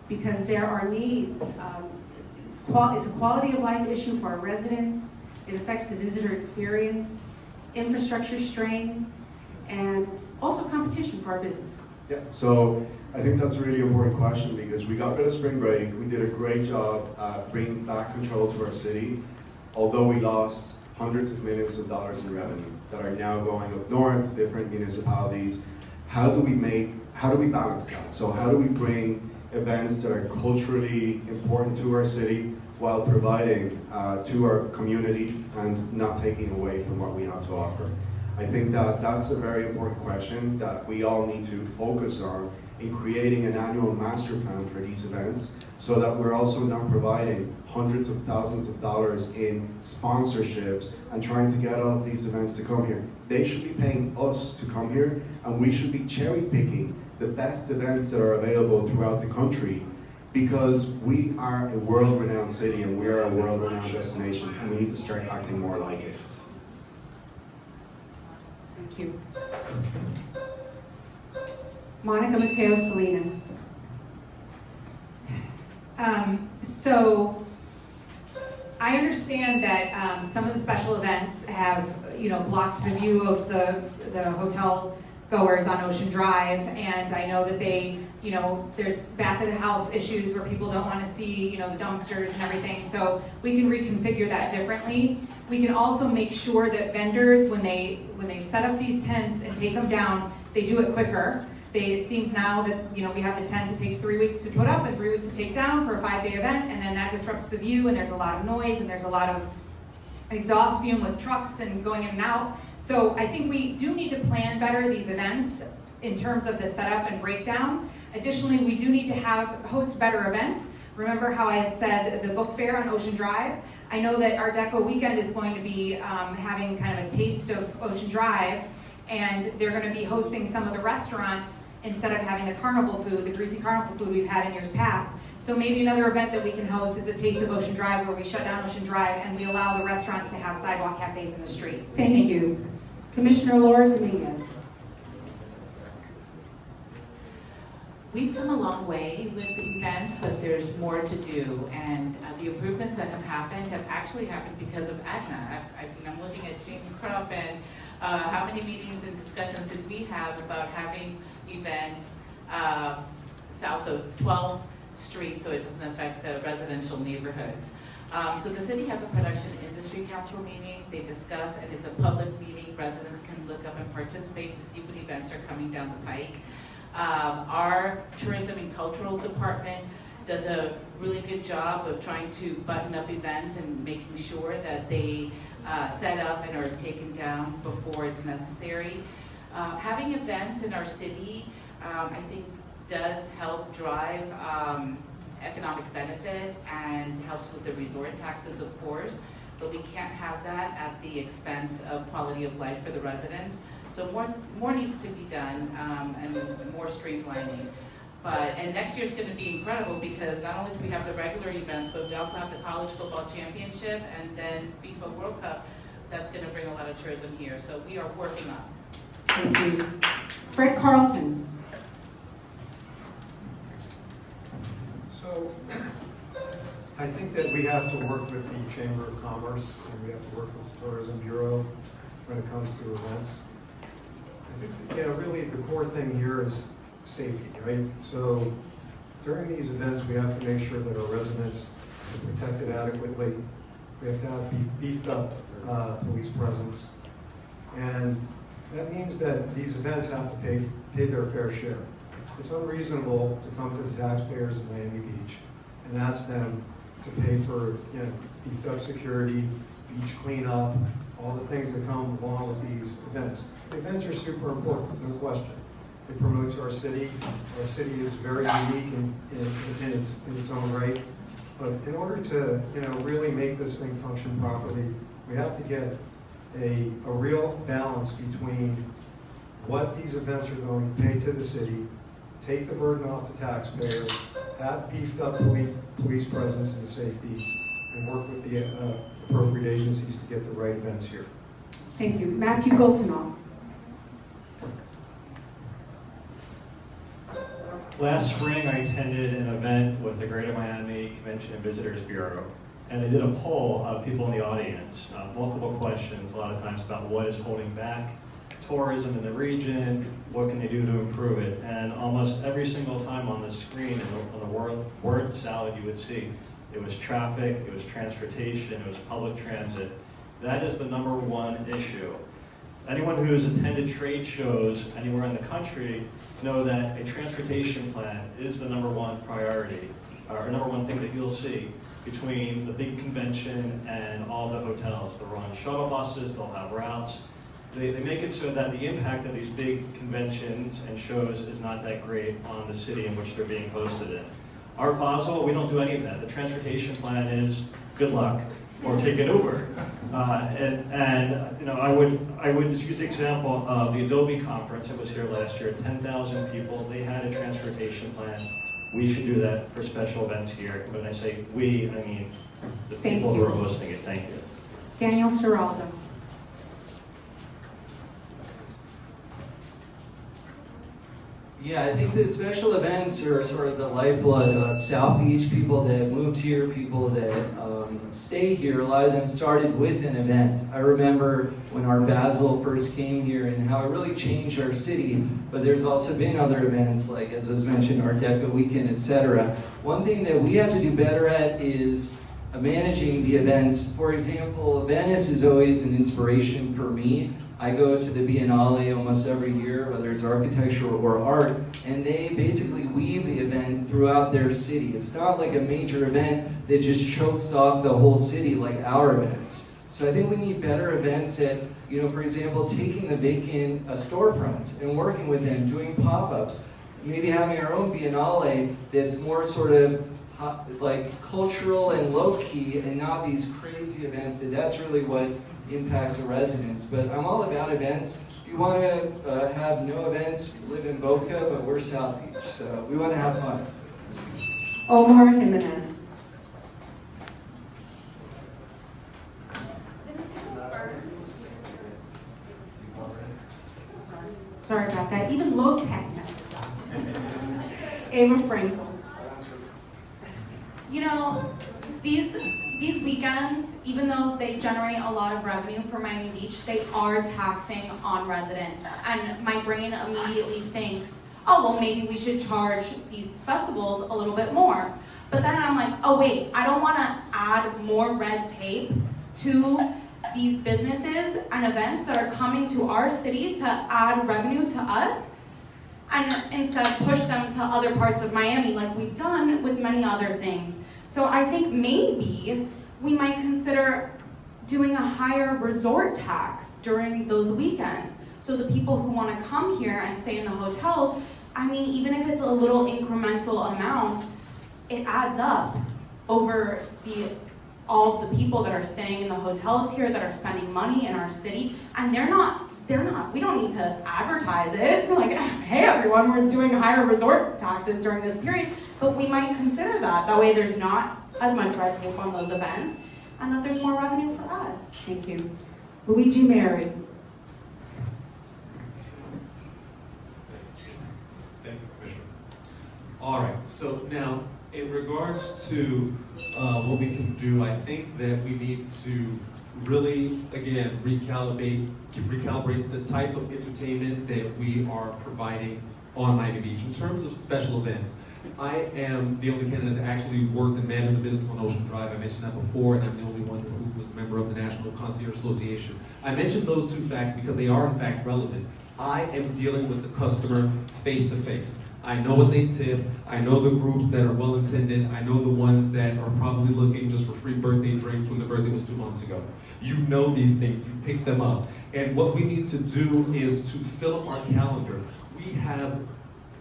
Because there are needs. It's a quality of life issue for our residents. It affects the visitor experience, infrastructure strain, and also competition for our businesses. Yeah, so I think that's a really important question because we got rid of spring break. We did a great job at bringing back control to our city, although we lost hundreds of millions of dollars in revenue that are now going up north to different municipalities. How do we balance that? So how do we bring events that are culturally important to our city while providing to our community and not taking away from what we have to offer? I think that that's a very important question that we all need to focus on in creating an annual master plan for these events so that we're also not providing hundreds of thousands of dollars in sponsorships and trying to get all of these events to come here. They should be paying us to come here, and we should be cherry picking the best events that are available throughout the country because we are a world-renowned city and we are a world-renowned destination, and we need to start acting more like it. Thank you. Monica Mateo Salinas. So I understand that some of the special events have, blocked the view of the hotel goers on Ocean Drive, and I know that they, there's back of the house issues where people don't want to see, the dumpsters and everything. So we can reconfigure that differently. We can also make sure that vendors, when they set up these tents and take them down, they do it quicker. It seems now that we have the tents, it takes 3 weeks to put up and 3 weeks to take down for a 5-day event, and then that disrupts the view, and there's a lot of noise, and there's a lot of exhaust fume with trucks and going in and out. So I think we do need to plan better these events in terms of the setup and breakdown. Additionally, we do need to host better events. Remember how I had said the book fair on Ocean Drive? I know that Art Deco Weekend is going to be having kind of a taste of Ocean Drive, and they're going to be hosting some of the restaurants instead of having the carnival food, the greasy carnival food we've had in years past. So maybe another event that we can host is a Taste of Ocean Drive, where we shut down Ocean Drive and we allow the restaurants to have sidewalk cafes in the street. Thank you. Commissioner Laura Dominguez. We've come a long way with the events, but there's more to do. And the improvements that have happened have actually happened because of AGNA. I'm looking at James Krupp and how many meetings and discussions did we have about having events south of 12th Street so it doesn't affect the residential neighborhoods. So the city has a production industry council meeting. They discuss, and it's a public meeting. Residents can look up and participate to see what events are coming down the pike. Our tourism and cultural department does a really good job of trying to button up events and making sure that they set up and are taken down before it's necessary. Having events in our city, I think, does help drive economic benefit and helps with the resort taxes, of course, but we can't have that at the expense of quality of life for the residents. So more needs to be done and more streamlining. And next year's gonna be incredible because not only do we have the regular events, but we also have the college football championship and then FIFA World Cup. That's gonna bring a lot of tourism here. So we are working on it. Thank you. Fred Carlton. So, I think that we have to work with the Chamber of Commerce and we have to work with the Tourism Bureau when it comes to events. I think, really the core thing here is safety, right? So during these events, we have to make sure that our residents are protected adequately. We have to have beefed up police presence. And that means that these events have to pay their fair share. It's unreasonable to come to the taxpayers in Miami Beach and ask them to pay for, beefed up security, beach cleanup, all the things that come along with these events. The events are super important, no question. It promotes our city. Our city is very unique in its own right. But in order to, really make this thing function properly, we have to get a real balance between what these events are going to pay to the city, take the burden off the taxpayers, have beefed up police presence and safety, and work with the appropriate agencies to get the right events here. Thank you. Matthew Goltanoff. Last spring, I attended an event with the Greater Miami Convention and Visitors Bureau, and they did a poll of people in the audience, multiple questions, a lot of times about what is holding back tourism in the region, what can they do to improve it, and almost every single time on the screen, on the word salad you would see, it was traffic, it was transportation, it was public transit. That is the number one issue. Anyone who's attended trade shows anywhere in the country know that a transportation plan is the number one priority, or number one thing that you'll see between the big convention and all the hotels. They'll run shuttle buses, they'll have routes. They make it so that the impact of these big conventions and shows is not that great on the city in which they're being hosted in. Art Basel, we don't do any of that. The transportation plan is good luck, or take an Uber. I would just use the example of the Adobe conference that was here last year, 10,000 people, they had a transportation plan. We should do that for special events here. When I say we, I mean the people who are hosting it. Thank you. Daniel Seraldo. Yeah, I think the special events are sort of the lifeblood of South Beach. People that moved here, people that stay here, a lot of them started with an event. I remember when Art Basel first came here and how it really changed our city, but there's also been other events like, as was mentioned, Art Deco Weekend, etc. One thing that we have to do better at is managing the events. For example, Venice is always an inspiration for me. I go to the Biennale almost every year, whether it's architecture or art, and they basically weave the event throughout their city. It's not like a major event that just chokes off the whole city like our events. So I think we need better events at, for example, taking the vacant storefronts and working with them, doing pop-ups, maybe having our own Biennale that's more sort of like cultural and low-key and not these crazy events, and that's really what impacts the residents. But I'm all about events. If you want to have no events, live in Boca, but we're South Beach, so we want to have fun. Omar Jimenez. Sorry about that. Even low tech messes up. Ava Frankel. These weekends, even though they generate a lot of revenue for Miami Beach, they are taxing on residents. And my brain immediately thinks, oh, well, maybe we should charge these festivals a little bit more. But then I'm like, oh, wait, I don't want to add more red tape to these businesses and events that are coming to our city to add revenue to us, and instead push them to other parts of Miami like we've done with many other things. So I think maybe we might consider doing a higher resort tax during those weekends. So the people who want to come here and stay in the hotels, even if it's a little incremental amount, it adds up over all the people that are staying in the hotels here that are spending money in our city, and they're not we don't need to advertise it, like, hey everyone, we're doing higher resort taxes during this period, but we might consider that. That way there's not as much red tape on those events, and that there's more revenue for us. Thank you. Luigi Mary. Thank you, Commissioner. All right, so now, in regards to what we can do, I think that we need to really, again, recalibrate the type of entertainment that we are providing on Miami Beach. In terms of special events, I am the only candidate that actually worked and managed the business on Ocean Drive. I mentioned that before, and I'm the only one who was a member of the National Concierge Association. I mentioned those two facts because they are in fact relevant. I am dealing with the customer face to face. I know what they tip. I know the groups that are well intended. I know the ones that are probably looking just for free birthday drinks when the birthday was 2 months ago. You know these things, you pick them up. And what we need to do is to fill up our calendar. We have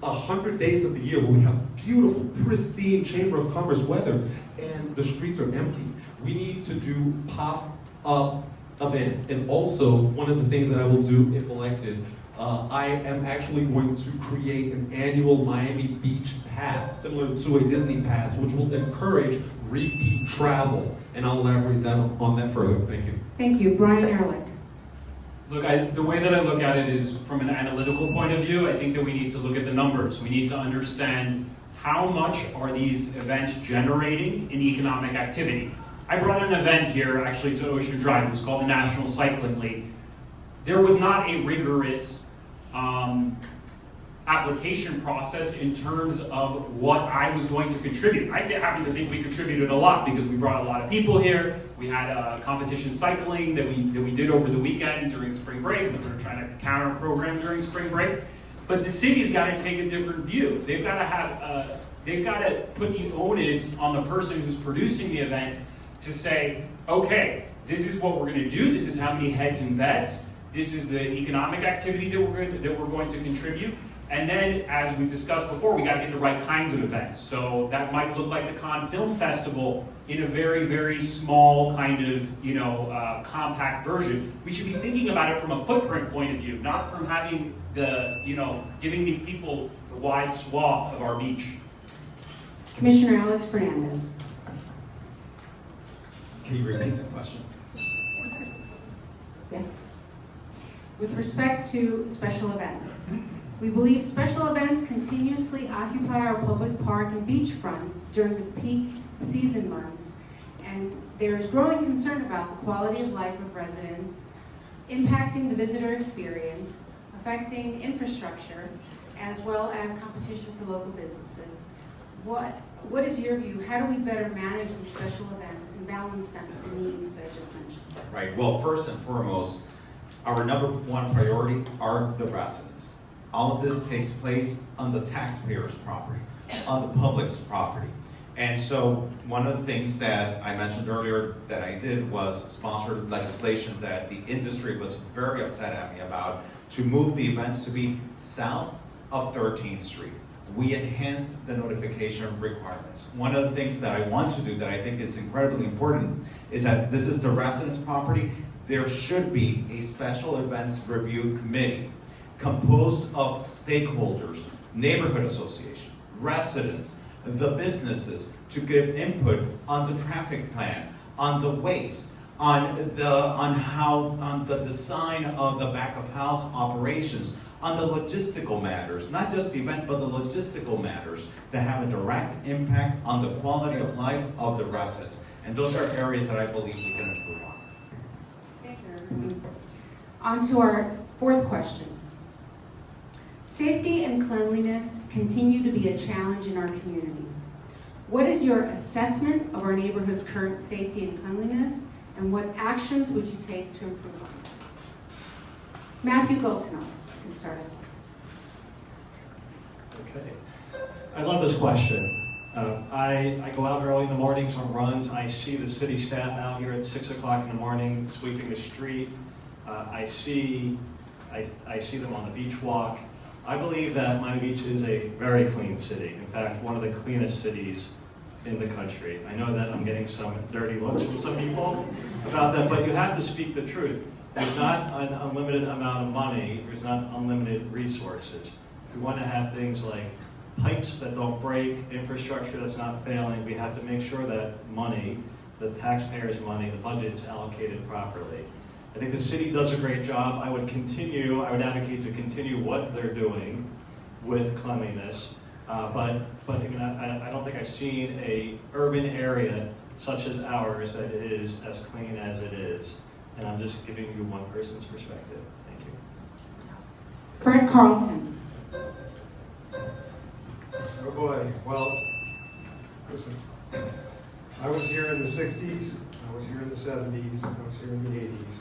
100 days of the year where we have beautiful, pristine Chamber of Commerce weather and the streets are empty. We need to do pop-up events. And also, one of the things that I will do if elected, I am actually going to create an annual Miami Beach pass, similar to a Disney pass, which will encourage repeat travel. And I'll elaborate on that further. Thank you. Thank you. Brian Ehrlich. Look, the way that I look at it is from an analytical point of view. I think that we need to look at the numbers. We need to understand how much are these events generating in economic activity. I brought an event here actually to Ocean Drive. It was called the National Cycling League. There was not a rigorous application process in terms of what I was going to contribute. I happen to think we contributed a lot because we brought a lot of people here. We had a competition cycling that we did over the weekend during spring break because we were trying to counter a program during spring break. But the city's got to take a different view. They've got to put the onus on the person who's producing the event to say, okay, this is what we're going to do. This is how many heads and beds. This is the economic activity that we're going to contribute. And then, as we discussed before, we got to get the right kinds of events. So that might look like the Cannes Film Festival in a very, very small kind of, compact version. We should be thinking about it from a footprint point of view, not from having giving these people the wide swath of our beach. Commissioner Alex Fernandez. Can you repeat the question? Yes. With respect to special events, we believe special events continuously occupy our public park and beachfront during the peak season months, and there is growing concern about the quality of life of residents, impacting the visitor experience, affecting infrastructure, as well as competition for local businesses. What is your view? How do we better manage these special events and balance them with the needs that I just mentioned? Right, well, first and foremost, our number one priority are the residents. All of this takes place on the taxpayers' property, on the public's property. And so one of the things that I mentioned earlier that I did was sponsor legislation that the industry was very upset at me about to move the events to be south of 13th Street. We enhanced the notification requirements. One of the things that I want to do that I think is incredibly important is that this is the residents' property. There should be a special events review committee composed of stakeholders, neighborhood association, residents, the businesses to give input on the traffic plan, on the waste, on the design of the back of house operations, on the logistical matters, not just the event, but the logistical matters that have a direct impact on the quality of life of the residents. And those are areas that I believe we can improve on. Thank you. On to our fourth question. Safety and cleanliness continue to be a challenge in our community. What is your assessment of our neighborhood's current safety and cleanliness, and what actions would you take to improve on it? Matthew Goltenow can start us off. Okay. I love this question. I go out early in the mornings on runs. I see the city staff out here at 6 o'clock in the morning sweeping the street. I see them on the beach walk. I believe that Miami Beach is a very clean city. In fact, one of the cleanest cities in the country. I know that I'm getting some dirty looks from some people about that, but you have to speak the truth. there's not an unlimited amount of money, there's not unlimited resources. We want to have things like pipes that don't break, infrastructure that's not failing. We have to make sure that money, the taxpayers' money, the budget is allocated properly. I think the city does a great job. I would advocate to continue what they're doing with cleanliness. But again, I don't think I've seen a urban area such as ours that is as clean as it is. And I'm just giving you one person's perspective. Thank you. Fred Carlton. Oh boy, well, listen, I was here in the 60s, I was here in the 70s, I was here in the 80s,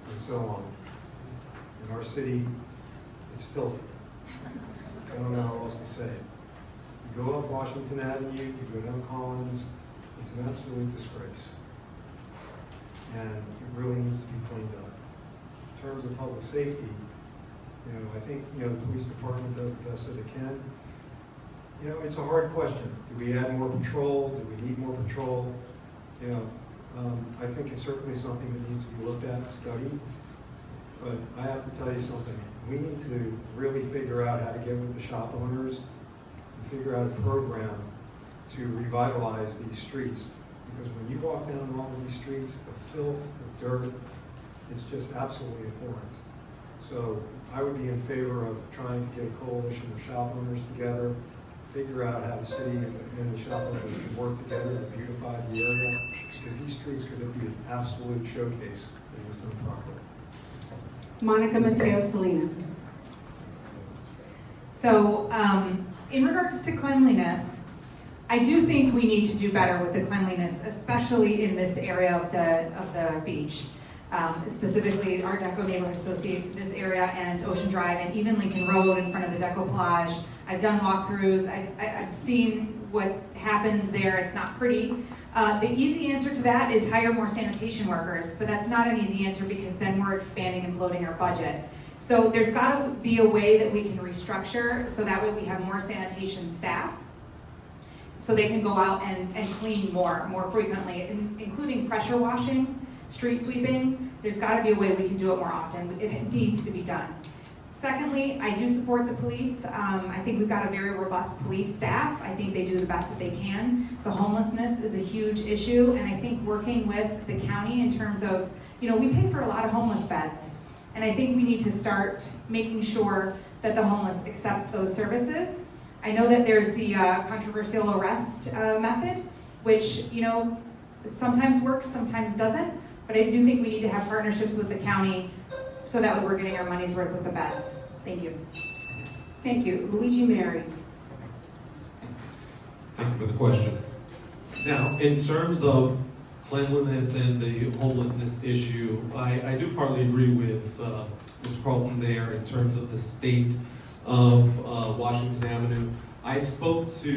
and so on. And our city is filthy. I don't know how else to say it. You go up Washington Avenue, you go down Collins, it's an absolute disgrace. And it really needs to be cleaned up. In terms of public safety, I think, the police department does the best that it can. It's a hard question. Do we add more patrol? Do we need more patrol? I think it's certainly something that needs to be looked at and studied. But I have to tell you something. We need to really figure out how to get with the shop owners and figure out a program to revitalize these streets. Because when you walk down all of these streets, the filth, the dirt, is just absolutely abhorrent. So I would be in favor of trying to get a coalition of shop owners together, figure out how the city and the shop owners can work together to beautify the area, because these streets could be an absolute showcase if it was done properly. Monica Mateo Salinas. So, in regards to cleanliness, I do think we need to do better with the cleanliness, especially in this area of the beach. Specifically Art Deco Neighborhood Association, this area, and Ocean Drive, and even Lincoln Road in front of the Deco Plage. I've done walkthroughs. I've seen what happens there. It's not pretty. The easy answer to that is hire more sanitation workers, but that's not an easy answer because then we're expanding and bloating our budget. So there's got to be a way that we can restructure so that way we have more sanitation staff so they can go out and clean more frequently, including pressure washing, street sweeping. There's got to be a way we can do it more often. It needs to be done. Secondly, I do support the police. I think we've got a very robust police staff. I think they do the best that they can. The homelessness is a huge issue, and I think working with the county in terms of, we pay for a lot of homeless beds, and I think we need to start making sure that the homeless accepts those services. I know that there's the controversial arrest method, which, sometimes works, sometimes doesn't, but I do think we need to have partnerships with the county so that way we're getting our money's worth with the beds. Thank you. Thank you. Luigi Mary. Thank you for the question. Now, in terms of cleanliness and the homelessness issue, I do partly agree with Mr. Carlton there in terms of the state of Washington Avenue. I spoke to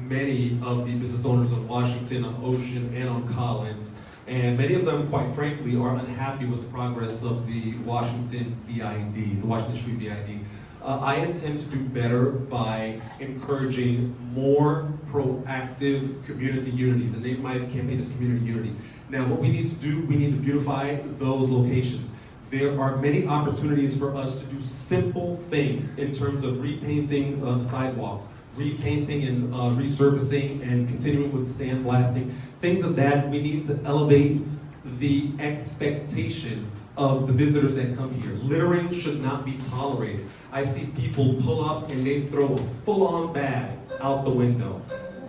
many of the business owners on Washington, on Ocean, and on Collins, and many of them, quite frankly, are unhappy with the progress of the Washington BID, the Washington Street BID. I intend to do better by encouraging more proactive community unity. The name of my campaign is Community Unity. Now, what we need to do, we need to beautify those locations. There are many opportunities for us to do simple things in terms of repainting the sidewalks, repainting and resurfacing and continuing with sandblasting. Things of that, we need to elevate the expectation of the visitors that come here. Littering should not be tolerated. I see people pull up and they throw a full-on bag out the window.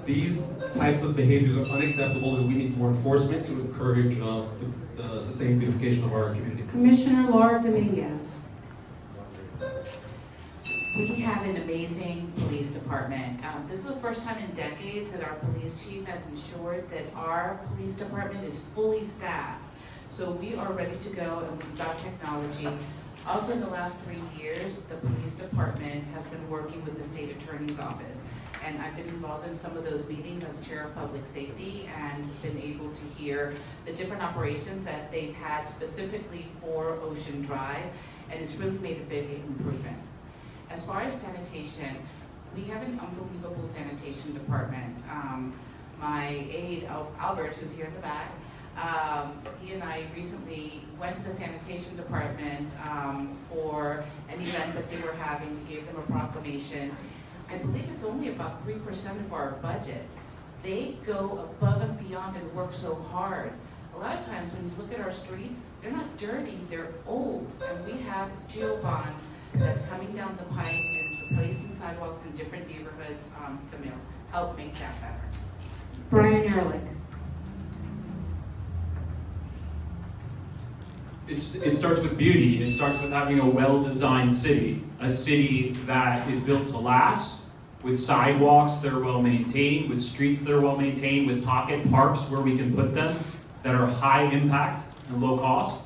These types of behaviors are unacceptable, and we need more enforcement to encourage the sustained beautification of our community. Commissioner Laura Dominguez. We have an amazing police department. This is the first time in decades that our police chief has ensured that our police department is fully staffed. So we are ready to go, and we've got technology. Also, in the last 3 years, the police department has been working with the state attorney's office. And I've been involved in some of those meetings as chair of public safety and been able to hear the different operations that they've had specifically for Ocean Drive, and it's really made a big improvement. As far as sanitation, we have an unbelievable sanitation department. My aide, Albert, who's here in the back, He and I recently went to the sanitation department for an event that they were having. He gave them a proclamation. I believe it's only about 3% of our budget. They go above and beyond and work so hard. A lot of times when you look at our streets, they're not dirty, they're old. And we have Geobond that's coming down the pipe and is replacing sidewalks in different neighborhoods to help make that better. Brian Ehrlich. It starts with beauty. It starts with having a well-designed city, a city that is built to last, with sidewalks that are well-maintained, with streets that are well-maintained, with pocket parks where we can put them that are high impact and low cost.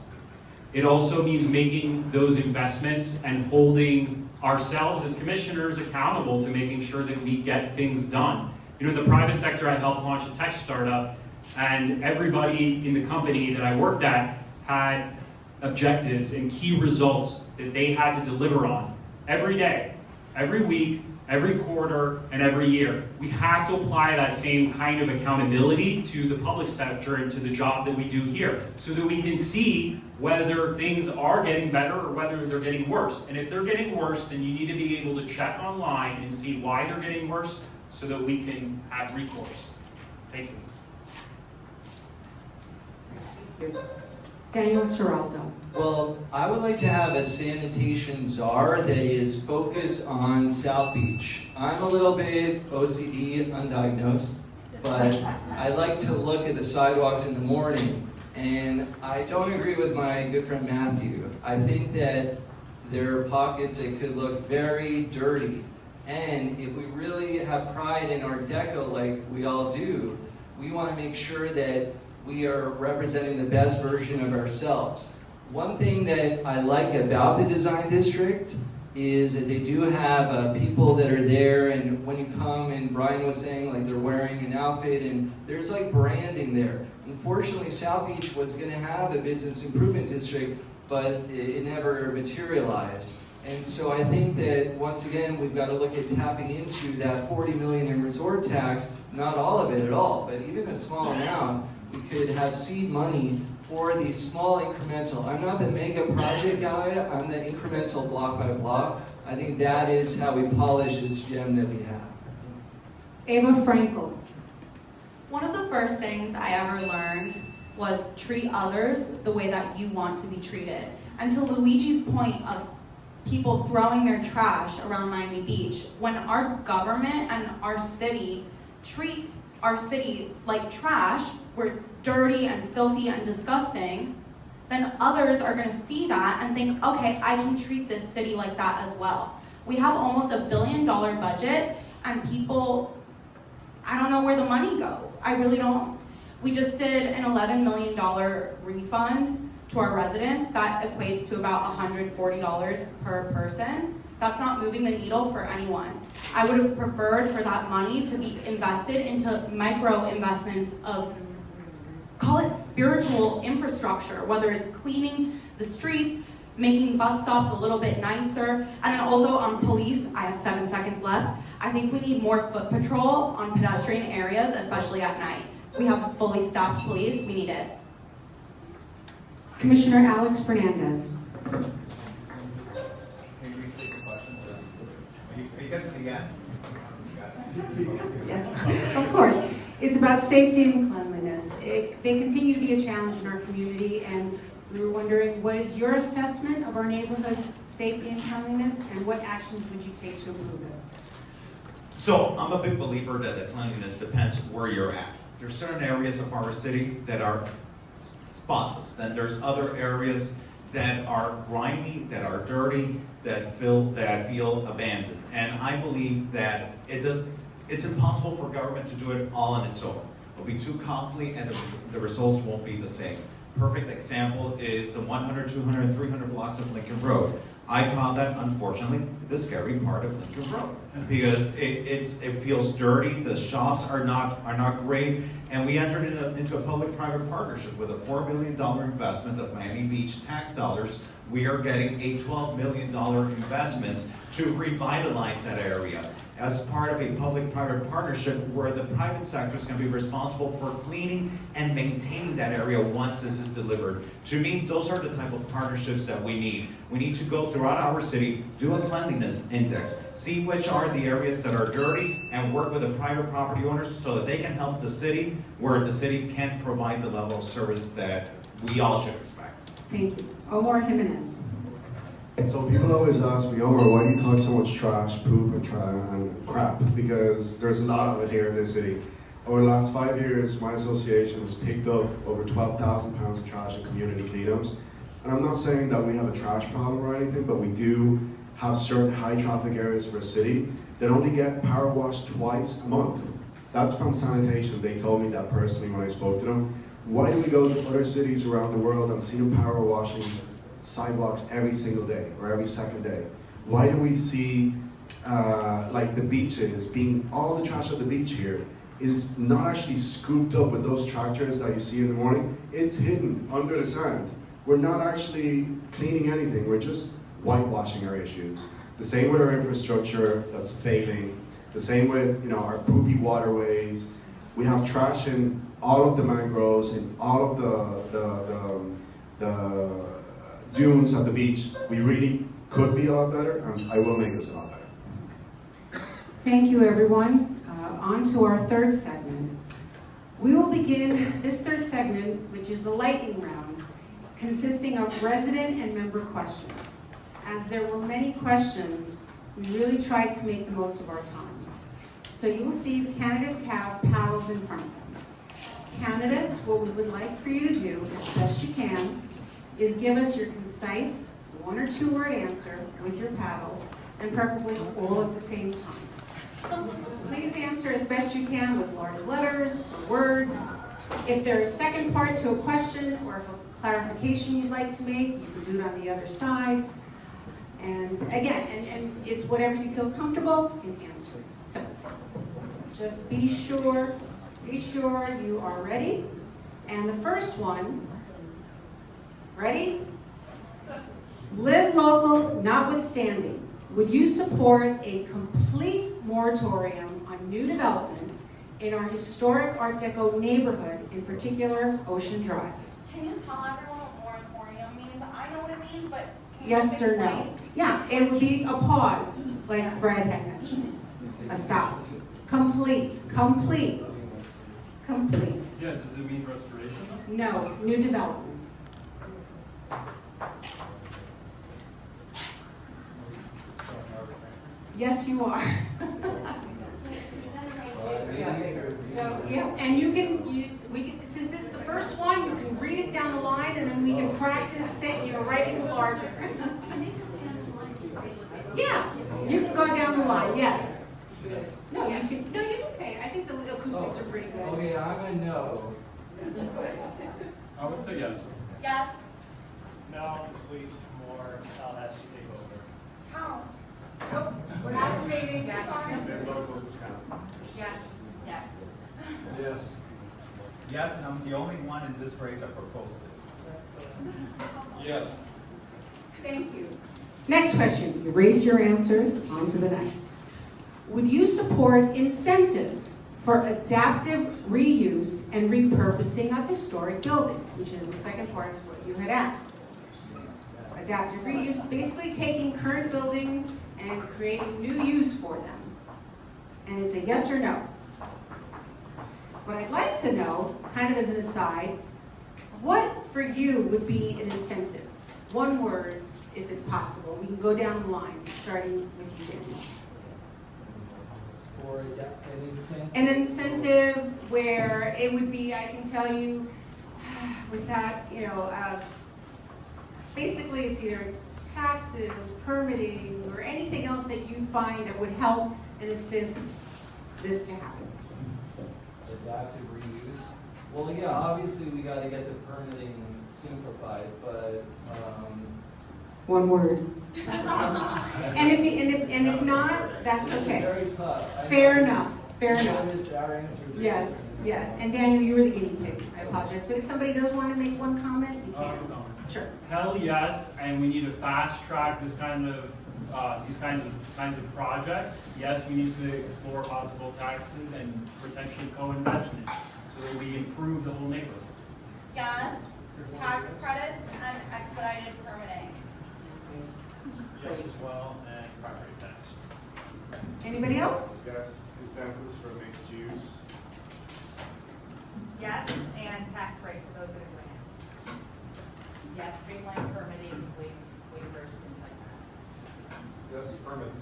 It also means making those investments and holding ourselves as commissioners accountable to making sure that we get things done. You know, in the private sector, I helped launch a tech startup, and everybody in the company that I worked at had objectives and key results that they had to deliver on every day, every week, every quarter, and every year. We have to apply that same kind of accountability to the public sector and to the job that we do here so that we can see whether things are getting better or whether they're getting worse. And if they're getting worse, then you need to be able to check online and see why they're getting worse so that we can have recourse. Thank you. Daniel Seraldo. Well, I would like to have a sanitation czar that is focused on South Beach. I'm a little bit OCD, undiagnosed, but I like to look at the sidewalks in the morning, and I don't agree with my good friend Matthew. I think that there are pockets that could look very dirty, and if we really have pride in Art Deco like we all do, we want to make sure that we are representing the best version of ourselves. One thing that I like about the design district is that they do have people that are there, and when you come, and Brian was saying, like, they're wearing an outfit, and there's like branding there. Unfortunately, South Beach was gonna have a business improvement district, but it never materialized. And so I think that, once again, we've got to look at tapping into that 40 million in resort tax, not all of it at all, but even a small amount. We could have seed money for these small incremental. I'm not the mega project guy, I'm the incremental block by block. I think that is how we polish this gem that we have. Ava Frankel. One of the first things I ever learned was treat others the way that you want to be treated. And to Luigi's point of people throwing their trash around Miami Beach, when our government and our city treats our city like trash, where it's dirty and filthy and disgusting, then others are going to see that and think, okay, I can treat this city like that as well. We have almost $1 billion budget, and people, I don't know where the money goes. I really don't. We just did an $11 million refund to our residents. That equates to about $140 per person. That's not moving the needle for anyone. I would have preferred for that money to be invested into micro investments of, call it spiritual infrastructure, whether it's cleaning the streets, making bus stops a little bit nicer, and then also on police. I have 7 seconds left. I think we need more foot patrol on pedestrian areas, especially at night. We have fully staffed police, we need it. Commissioner Alex Fernandez. Yes, of course. It's about safety and cleanliness. They continue to be a challenge in our community, and we were wondering, what is your assessment of our neighborhood's safety and cleanliness, and what actions would you take to improve it? So I'm a big believer that the cleanliness depends where you're at. There's certain areas of our city that are spotless. Then there's other areas that are grimy, that are dirty, that feel abandoned. And I believe that it's impossible for government to do it all on its own. It'll be too costly, and the results won't be the same. Perfect example is the 100, 200, and 300 blocks of Lincoln Road. I call that, unfortunately, the scary part of Lincoln Road, because it feels dirty. The shops are not great, and we entered into a public-private partnership with a $4 million investment of Miami Beach tax dollars. We are getting a $12 million investment to revitalize that area. as part of a public-private partnership where the private sector is going to be responsible for cleaning and maintaining that area once this is delivered. To me, those are the type of partnerships that we need. We need to go throughout our city, do a cleanliness index, see which are the areas that are dirty, and work with the private property owners so that they can help the city where the city can't provide the level of service that we all should expect. Thank you. Omar Jimenez. So people always ask me, Omar, why do you talk so much trash, poop, and crap? Because there's a lot of it here in this city. Over the last 5 years, my association has picked up over 12,000 pounds of trash in community cleanups. And I'm not saying that we have a trash problem or anything, but we do have certain high traffic areas for a city that only get power washed twice a month. That's from sanitation. They told me that personally when I spoke to them. Why do we go to other cities around the world and see them power washing sidewalks every single day or every second day? Why do we see like the beaches being, all the trash at the beach here is not actually scooped up with those tractors that you see in the morning? It's hidden under the sand. We're not actually cleaning anything, we're just whitewashing our issues. The same with our infrastructure that's failing, the same with our poopy waterways. We have trash in all of the mangroves, in all of the dunes at the beach. We really could be a lot better, and I will make us a lot better. Thank you, everyone. On to our third segment. We will begin this third segment, which is the lightning round, consisting of resident and member questions. As there were many questions, we really tried to make the most of our time. So you will see the candidates have paddles in front of them. Candidates, what we would like for you to do, as best you can, is give us your concise 1 or 2 word answer with your paddles, and preferably all at the same time. Please answer as best you can with large letters or words. If there is a second part to a question or if a clarification you'd like to make, you can do it on the other side. And again, and it's whatever you feel comfortable in answering. So just be sure you are ready. And the first one, ready? Live local notwithstanding, would you support a complete moratorium on new development in our historic Art Deco neighborhood, in particular Ocean Drive? Can you tell everyone what moratorium means? I know what it means, but can you Yes just or explain? no? Yeah, it would be a pause, like Fred had mentioned. A stop. Complete. Yeah, does it mean restoration? No, new development. Yes, you are. So, yeah, and since it's the first one, you can read it down the line and then we can practice it, writing larger. Yeah, you can go down the line, yes. No, you can say it. I think the acoustics are pretty good. Okay, I'm a no. I would say yes. Yes. No, this leads to more, I'll ask you to take over. How? We're not debating that. Yes. Yes. Yes. Yes, and I'm the only one in this race that proposed it. Yes. Thank you. Next question. Erase your answers. On to the next. Would you support incentives for adaptive reuse and repurposing of historic buildings, which is the second part of what you had asked? Adaptive reuse, basically taking current buildings and creating new use for them. And it's a yes or no. But I'd like to know, kind of as an aside, what for you would be an incentive? One word, if it's possible. We can go down the line, starting with you, Daniel. For an incentive. An incentive where it would be, I can tell you, with that, basically it's either taxes, permitting, or anything else that you find that would help and assist this to happen. Adaptive reuse. Well, yeah, obviously we got to get the permitting simplified, but One word. And if not, that's it's okay. very tough. Fair enough. Fair enough. Notice our answers are Yes, different. yes. And Daniel, you were the guinea pig. I apologize. But if somebody does want to make one comment, you can. No. Sure. Hell yes, and we need to fast track this kind of these kinds of projects, yes, we need to explore possible taxes and potentially co-investment so that we improve the whole neighborhood. Yes, tax credits and expedited permitting. Yes as well, and property tax. Anybody else? Yes, incentives for mixed use. Yes, and tax rate for those that are grant. Yes, streamline permitting, waivers, things like that. Yes, permits.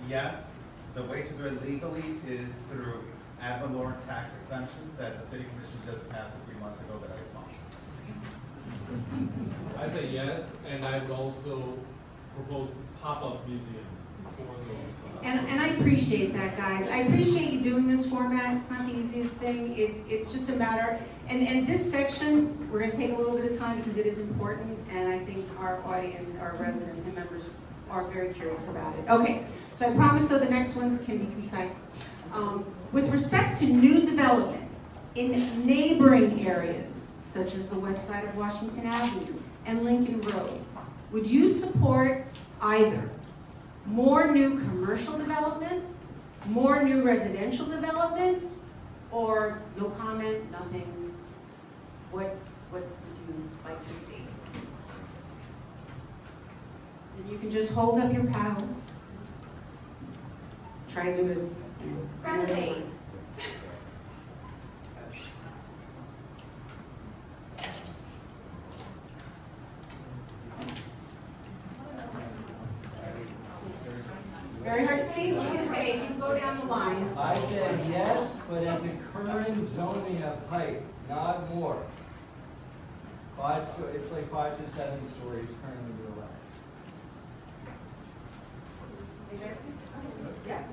Yes, the way to do it legally is through ad valorem tax exemptions that the city commission just passed a few months ago that I sponsored. I say yes, and I would also propose pop-up museums for those. And I appreciate that, guys. I appreciate you doing this format. It's not the easiest thing. It's just a matter, and this section, we're gonna take a little bit of time because it is important, and I think our audience, our residents and members are very curious about it. Okay, so I promise though the next ones can be concise. With respect to new development in neighboring areas, such as the west side of Washington Avenue and Lincoln Road, would you support either more new commercial development, more new residential development, or no comment, nothing? What would you like to see? And you can just hold up your paddles. Try to do it as Renovate. Very hard to see. You can say, you can go down the line. I said yes, but at the current zoning of height, not more. It's like 5 to 7 stories currently allowed. Yeah.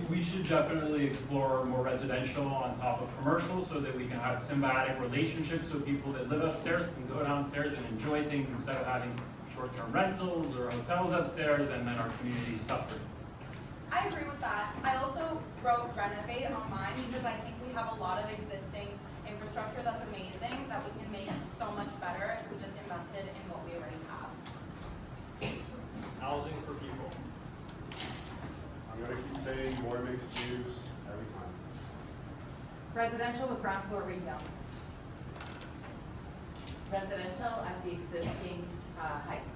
We should definitely explore more residential on top of commercial so that we can have symbiotic relationships so people that live upstairs can go downstairs and enjoy things instead of having short-term rentals or hotels upstairs and then our community suffering. I agree with that. I also wrote renovate on mine because I think we have a lot of existing infrastructure that's amazing that we can make so much better if we just invested in what we already have. Housing for people. I'm gonna keep saying more mixed use every time. Residential with ground floor retail. Residential at the existing heights.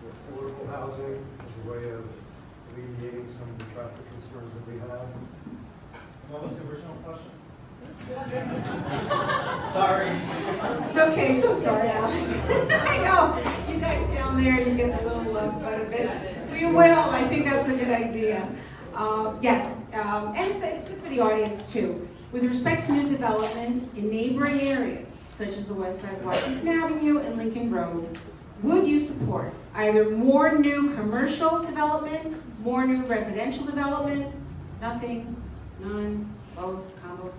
Affordable housing as a way of alleviating some of the traffic concerns that we have. What was the original question? Sorry. It's okay, so sorry, Alex. I know, you guys down there, you get a little less out of it. We will, I think that's a good idea. Yes, and it's good for the audience too. With respect to new development in neighboring areas, such as the west side of Washington Avenue and Lincoln Road, would you support either more new commercial development, more new residential development, nothing, none, both, combo?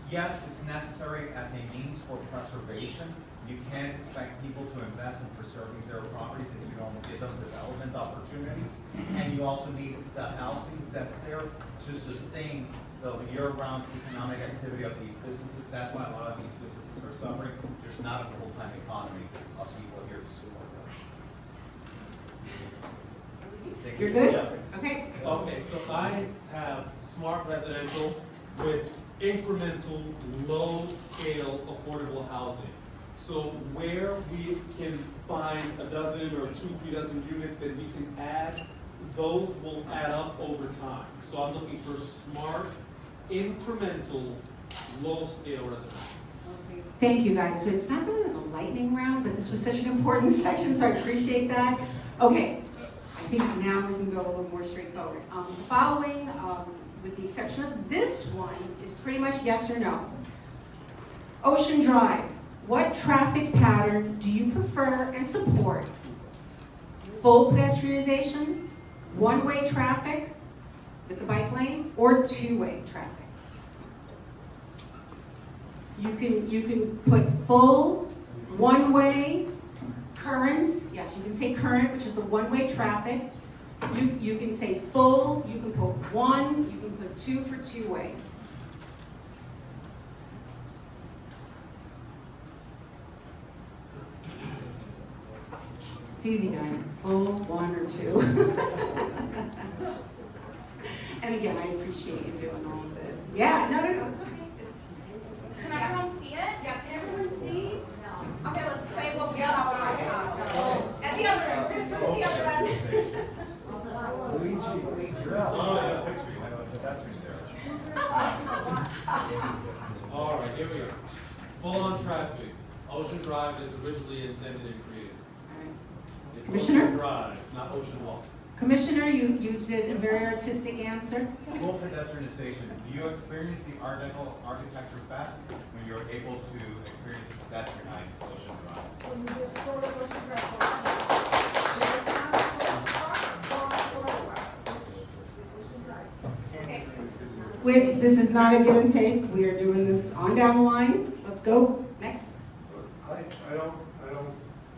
Yes, it's necessary as a means for preservation. You can't expect people to invest in preserving their properties if you don't give them development opportunities. And you also need the housing that's there to sustain the year-round economic activity of these businesses. That's why a lot of these businesses are suffering. There's not a full-time economy of people here to support them. Thank You're you. good? Yes. Okay. Okay, so I have smart residential with incremental, low-scale, affordable housing. So where we can find a dozen or 2-3 dozen units that we can add, those will add up over time. So I'm looking for smart, incremental, low-scale residential. Thank you, guys. So it's not really a lightning round, but this was such an important section, so I appreciate that. Okay, I think now we can go a little more straightforward. The following, with the exception of this one, is pretty much yes or no. Ocean Drive, what traffic pattern do you prefer and support? Full pedestrianization, one-way traffic with the bike lane, or two-way traffic? You can put full, one-way, current, yes, you can say current, which is the one-way traffic. You can say full, you can put one, you can put two for two-way. It's easy, guys. Full, one, or two. And again, I appreciate you doing all of this. Yeah, no, it's okay. Can everyone see it? Yeah, can everyone see? Okay, let's say what we have right now. At the other end, Chris, at the other end. Luigi, you're out. All right, here we are. Full on traffic. Ocean Drive is originally intended and created. It's Commissioner? Ocean Drive, not Ocean Walk. Commissioner, you did a very artistic answer. Full pedestrianization. Do you experience the Art Deco architecture best when you're able to experience the pedestrianized Ocean Drive? This is not a give and take. We are doing this on down the line. Let's go. Next. I don't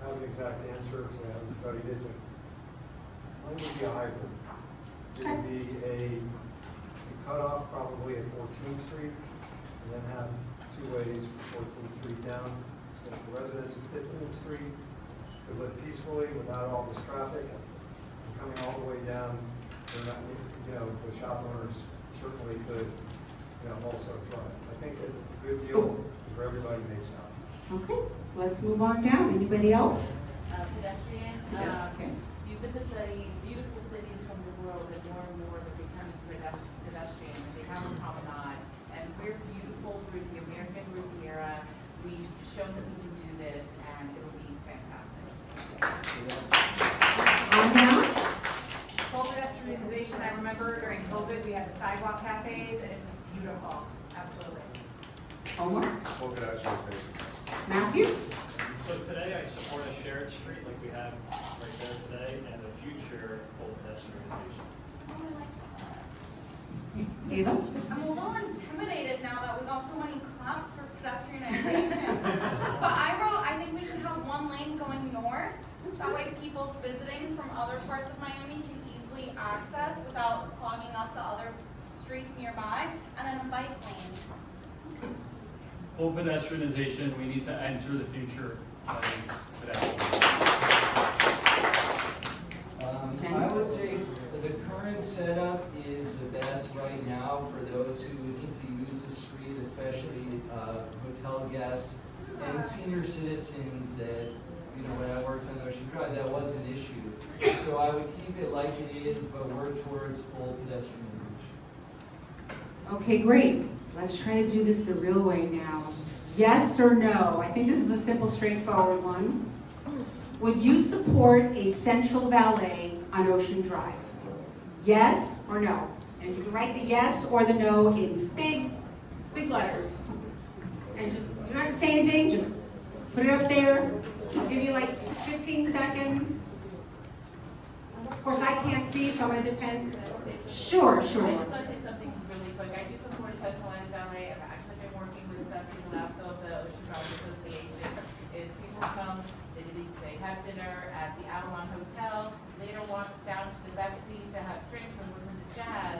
have an exact answer, because I haven't studied it, but mine would be a hybrid. It would be a cutoff probably at 14th Street, and then have two ways from 14th Street down, so that the residents of 15th Street could live peacefully without all this traffic, and coming all the way down, they're not, the shop owners certainly could, also thrive. I think that a good deal is where everybody makes out. Okay, let's move on down. Anybody else? Pedestrian. Okay. You visit these beautiful cities from the world, and more they're becoming pedestrian. They have a promenade, and we're beautiful. We're the American Riviera. We've shown that we can do this, and it'll be fantastic. On down. Full pedestrianization, I remember during COVID, we had the sidewalk cafes, and it was beautiful, absolutely. Omar. Full pedestrianization. Matthew. So today I support a shared street like we have right there today, and the future full pedestrianization. Ava. I'm a little intimidated now that we got so many claps for pedestrianization. But I think we should have one lane going north. That way people visiting from other parts of Miami can easily access without clogging up the other streets nearby. And then a bike lane. Full pedestrianization, we need to enter the future that is today. I would say the current setup is the best right now for those who need to use the street, especially hotel guests and senior citizens that, when I worked on Ocean Drive, that was an issue. So I would keep it like it is, but work towards full pedestrianization. Okay, great. Let's try to do this the real way now. Yes or no? I think this is a simple, straightforward one. Would you support a central valet on Ocean Drive? Yes or no? And you can write the yes or the no in big letters. And just, you don't have to say anything, just put it up there. I'll give you like 15 seconds. Of course, I can't see, so I'm going to depend. Sure. I just want to say something really quick. I do support a centralized valet. I've actually been working with Ceci Velasco of the Ocean Drive Association. If people come, they have dinner at the Avalon Hotel, later walk down to the back seat to have drinks and listen to jazz,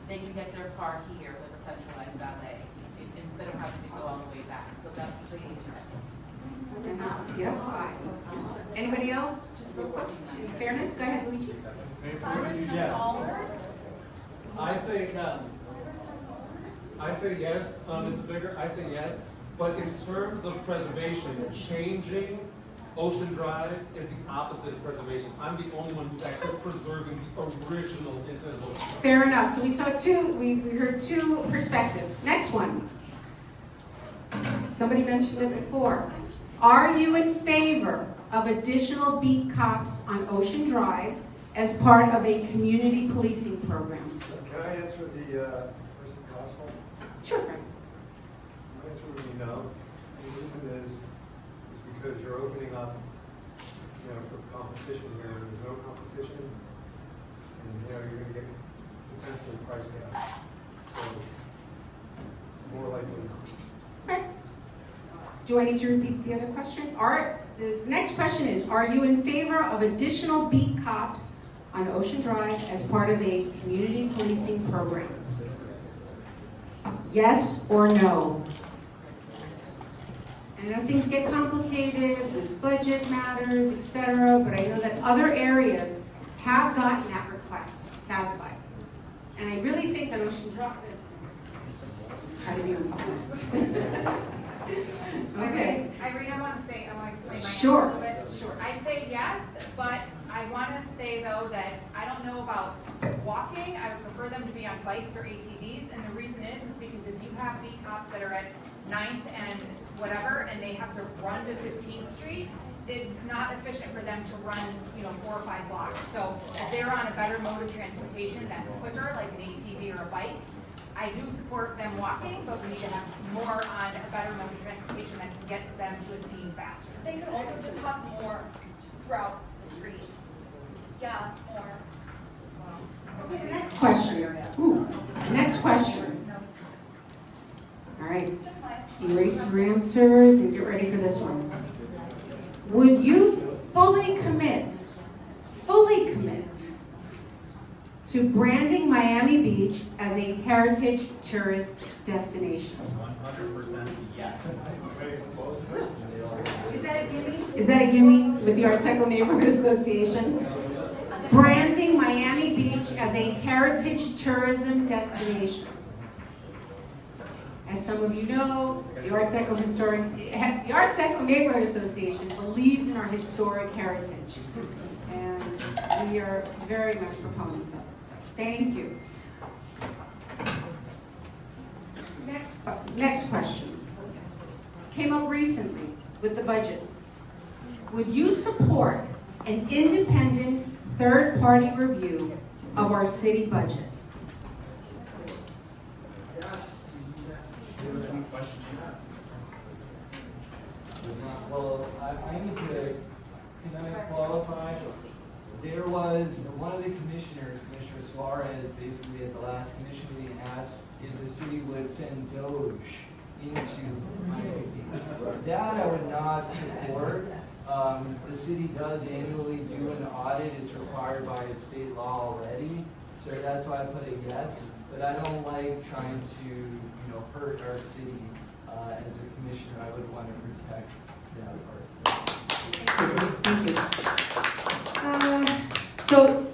they can get their car here with a centralized valet instead of having to go all the way back. So that's the intent. Yep. Anybody else? Just real quick. In fairness, go ahead, Luigi. Yes. I say yes, Mrs. Bigger, I say yes. But in terms of preservation, changing Ocean Drive is the opposite of preservation. I'm the only one who's actually preserving the original intent of Ocean Drive. Fair enough. So we heard two perspectives. Next one. Somebody mentioned it before. Are you in favor of additional beat cops on Ocean Drive as part of a community policing program? Can I answer the first and last one? Sure. My answer would be no. The reason is because you're opening up, for competition here. There's no competition, and you're going to get potentially price gouged. So more likely no. Okay. Do I need to repeat the other question? The next question is, are you in favor of additional beat cops on Ocean Drive as part of a community policing program? Yes or no? I know things get complicated with budget matters, etc., but I know that other areas have gotten that request satisfied. And I really think that Ocean Drive. How do you do Okay. Irene, I want to explain my answer Sure. a little bit. Sure. I say yes, but I want to say though that I don't know about walking. I would prefer them to be on bikes or ATVs, and the reason is because if you have VCOPs that are at 9th and whatever, and they have to run to 15th Street, it's not efficient for them to run, 4 or 5 blocks. So if they're on a better mode of transportation that's quicker, like an ATV or a bike, I do support them walking, but we need to have more on a better mode of transportation that can get to them to a scene faster. They could also just have more throughout the street. Yeah, more. Okay, the next question. Ooh, next question. All right. Erase your answers and get ready for this one. Would you fully commit to branding Miami Beach as a heritage tourist destination? 100% yes. Is that a gimme? Is that a gimme with the Art Deco Neighborhood Association? Branding Miami Beach as a heritage tourism destination. As some of you know, the Art Deco Neighborhood Association believes in our historic heritage, and we are very much proponents of it. So, thank you. Next question. Came up recently with the budget. Would you support an independent third-party review of our city budget? Well, I need to, can I qualify? There was, one of the commissioners, Commissioner Suarez, basically at the last commission meeting asked if the city would send Doge into Miami Beach. That I would not support. The city does annually do an audit, it's required by state law already, so that's why I put a yes. But I don't like trying to, hurt our city. As a commissioner, I would want to protect that part. So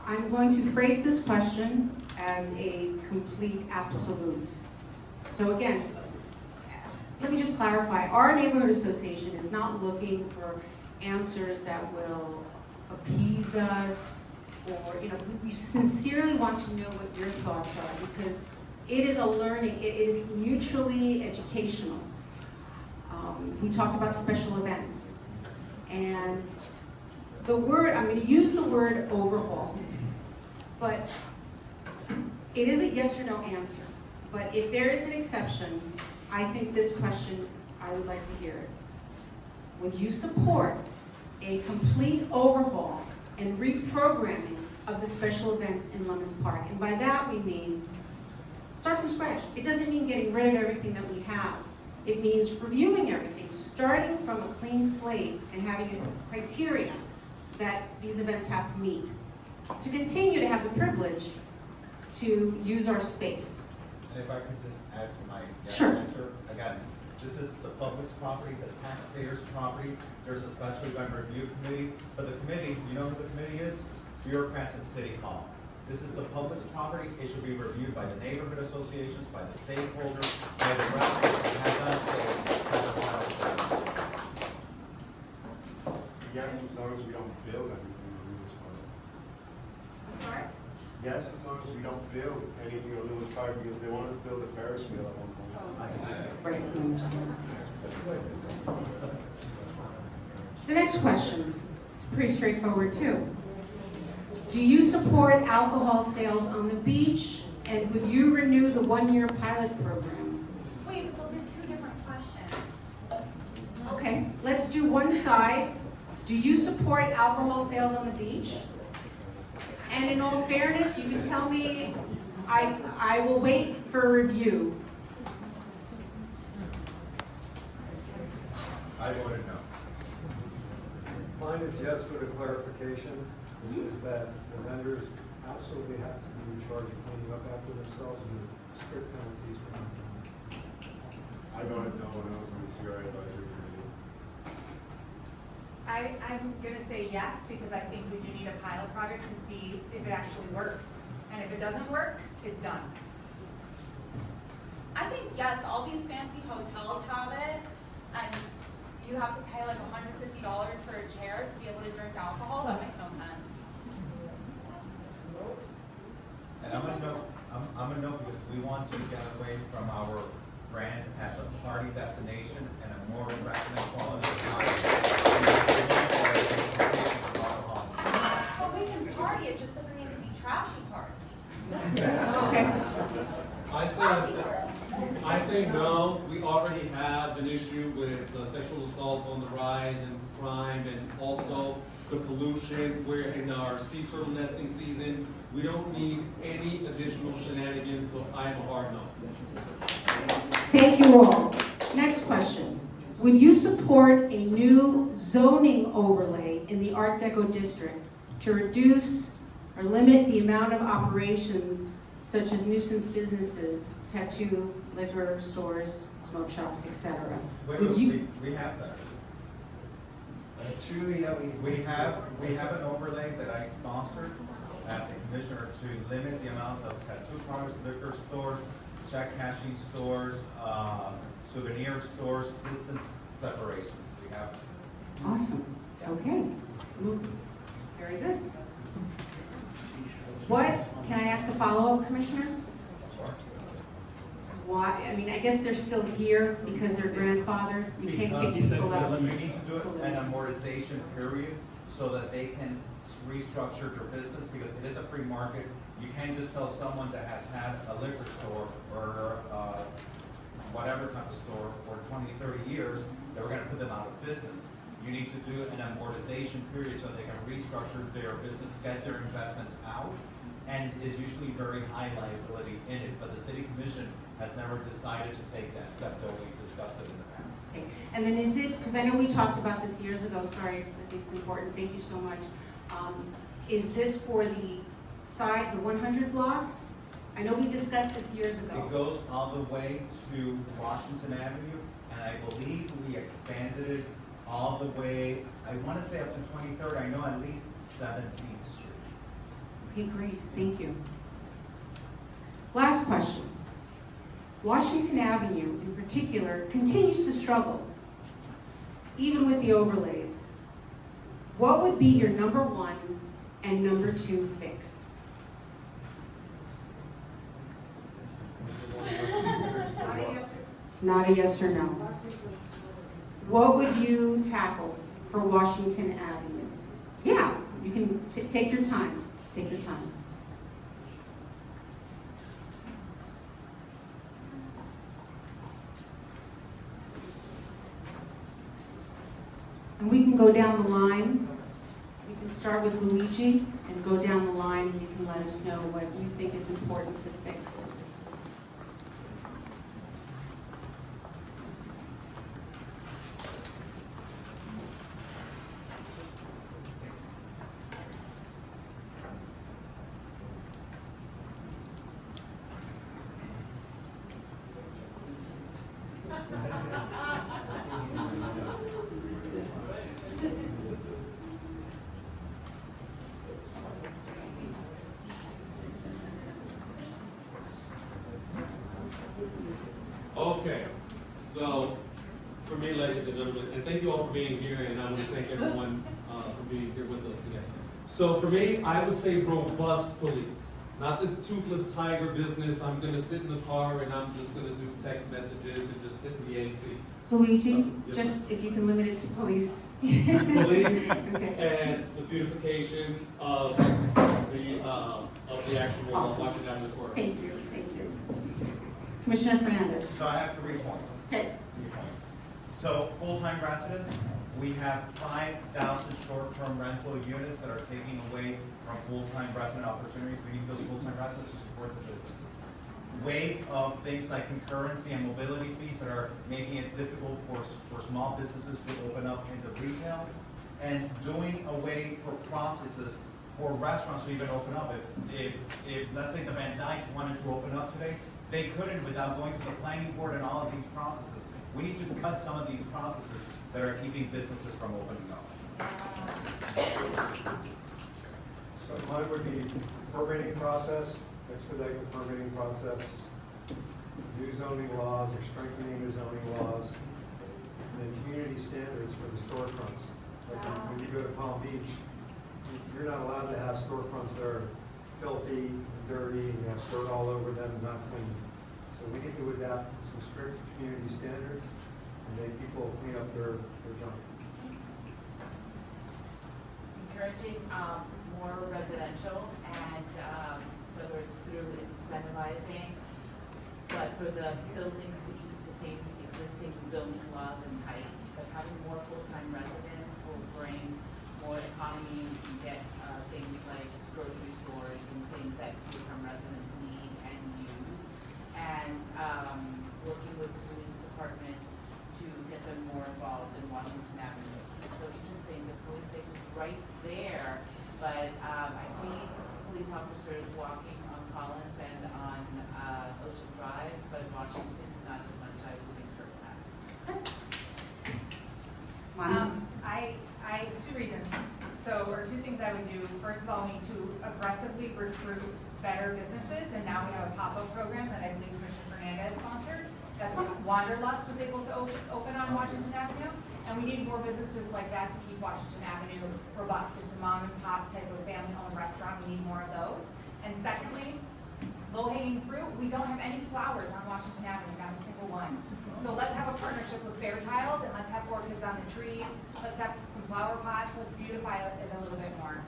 I'm going to phrase this question as a complete absolute. So again, let me just clarify. Our neighborhood association is not looking for answers that will appease us, or we sincerely want to know what your thoughts are, because it is a learning, it is mutually educational. We talked about special events. And the word, I'm going to use the word overhaul, but it is a yes or no answer. But if there is an exception, I think this question, I would like to hear it. Would you support a complete overhaul and reprogramming of the special events in Lummis Park? And by that we mean start from scratch. It doesn't mean getting rid of everything that we have. It means reviewing everything, starting from a clean slate and having a criteria that these events have to meet to continue to have the privilege to use our space. And if I could just add to my Sure. answer, again, this is the public's property, the taxpayers' property. There's a special event review committee, but the committee, you know who the committee is? Bureaucrats at City Hall. This is the public's property. It should be reviewed by the neighborhood associations, by the stakeholders, by the residents, and have that say as a final say. Yes, as long as we don't build anything on Lewis Park. I'm sorry? Yes, as long as we don't build anything on Lewis Park, because they wanted to build a Ferris wheel at one point. The next question is pretty straightforward too. Do you support alcohol sales on the beach, and would you renew the one-year pilot program? Wait, those are 2 different questions. Okay, let's do one side. Do you support alcohol sales on the beach? And in all fairness, you can tell me, I will wait for a review. I voted no. Mine is yes for the clarification, is that the vendors absolutely have to be in charge of cleaning up after themselves and strict penalties for not doing it. I I voted no when I was on the CRA advisory committee. I'm gonna say yes, because I think we do need a pilot project to see if it actually works. And if it doesn't work, it's done. I think yes, all these fancy hotels have it, and you have to pay like $150 for a chair to be able to drink alcohol. That makes no sense. And I'm gonna know because we want to get away from our brand as a party destination and a more recommended quality of life. But we can party, it just doesn't need to be trashy party. Okay. I say no. We already have an issue with sexual assaults on the rise and crime, and also the pollution. We're in our sea turtle nesting season. We don't need any additional shenanigans, so I'm a hard no. Thank you all. Next question. Would you support a new zoning overlay in the Art Deco district to reduce or limit the amount of operations such as nuisance businesses, tattoo, liquor stores, smoke shops, etc.? We have that. That's true, yeah, We have an overlay that I sponsored as a commissioner to limit the amount of tattoo parlors, liquor stores, check cashing stores, souvenir stores, distance separations. We have. Awesome. Okay. Very good. What, can I ask a follow-up, Commissioner? Why, I mean, I guess they're still here because they're grandfathered. You can't Because kick people out. you need to do an amortization period so that they can restructure their business, because it is a free market. You can't just tell someone that has had a liquor store or whatever type of store for 20, 30 years that we're gonna put them out of business. You need to do an amortization period so they can restructure their business, get their investment out, and is usually very high liability in it. But the city commission has never decided to take that step, though we've discussed it in the past. Okay. And then is it, because I know we talked about this years ago, sorry, I think it's important, thank you so much. Is this for the side, the 100 blocks? I know we discussed this years ago. It goes all the way to Washington Avenue, and I believe we expanded it all the way, I want to say up to 23rd, I know at least 17th Street. Okay, great, thank you. Last question. Washington Avenue, in particular, continues to struggle, even with the overlays. What would be your number one and number two fix? It's not a yes or no. What would you tackle for Washington Avenue? Yeah, you can take your time. Take your time. And we can go down the line. We can start with Luigi and go down the line, and you can let us know what you think is important to fix. Okay, so for me, ladies and gentlemen, and thank you all for being here, and I want to thank everyone for being here with us today. So for me, I would say robust police. Not this toothless tiger business. I'm going to sit in the car and I'm just going to do text messages and just sit in the AC. Luigi, Yes, just if you can limit it to police. Police Okay. and the beautification of the actual Awesome. Washington Avenue corridor. Thank you, thank you. Commissioner Fernandez. So I have 3 points. Okay. 3 points. So full-time residents, we have 5,000 short-term rental units that are taking away from full-time resident opportunities. We need those full-time residents to support the businesses. Wave of things like concurrency and mobility fees that are making it difficult for small businesses to open up into retail, and doing away for processes for restaurants to even open up. If let's say the Van Dykes wanted to open up today, they couldn't without going to the planning board and all of these processes. We need to cut some of these processes that are keeping businesses from opening up. So mine would be permitting process, expedite the permitting process, new zoning laws or strengthening the zoning laws, and then community standards for the storefronts. Like when you go to Palm Beach, you're not allowed to have storefronts that are filthy, dirty, and have dirt all over them and not clean. So we need to adapt some strict community standards and make people clean up their junk. Encouraging more residential and whether it's through incentivizing, but for the buildings to keep the same existing zoning laws and height, but having more full-time residents will bring more economy. You can get things like grocery stores and things that some residents need and use, and working with the police department to get them more involved in Washington Avenue. It's so interesting, the police station's right there, but I see police officers walking on Collins and on Ocean Drive, but Washington, not as much. I would encourage that. I two reasons. Or two things I would do. First of all, we need to aggressively recruit better businesses, and now we have a pop-up program that I believe Commissioner Fernandez sponsored. That's what Wanderlust was able to open on Washington Avenue, and we need more businesses like that to keep Washington Avenue robust. It's a mom and pop type of family-owned restaurant. We need more of those. And secondly, low-hanging fruit, we don't have any flowers on Washington Avenue, not a single one. So let's have a partnership with Fairchild, and let's have orchids on the trees. Let's have some flower pots. Let's beautify it a little bit more.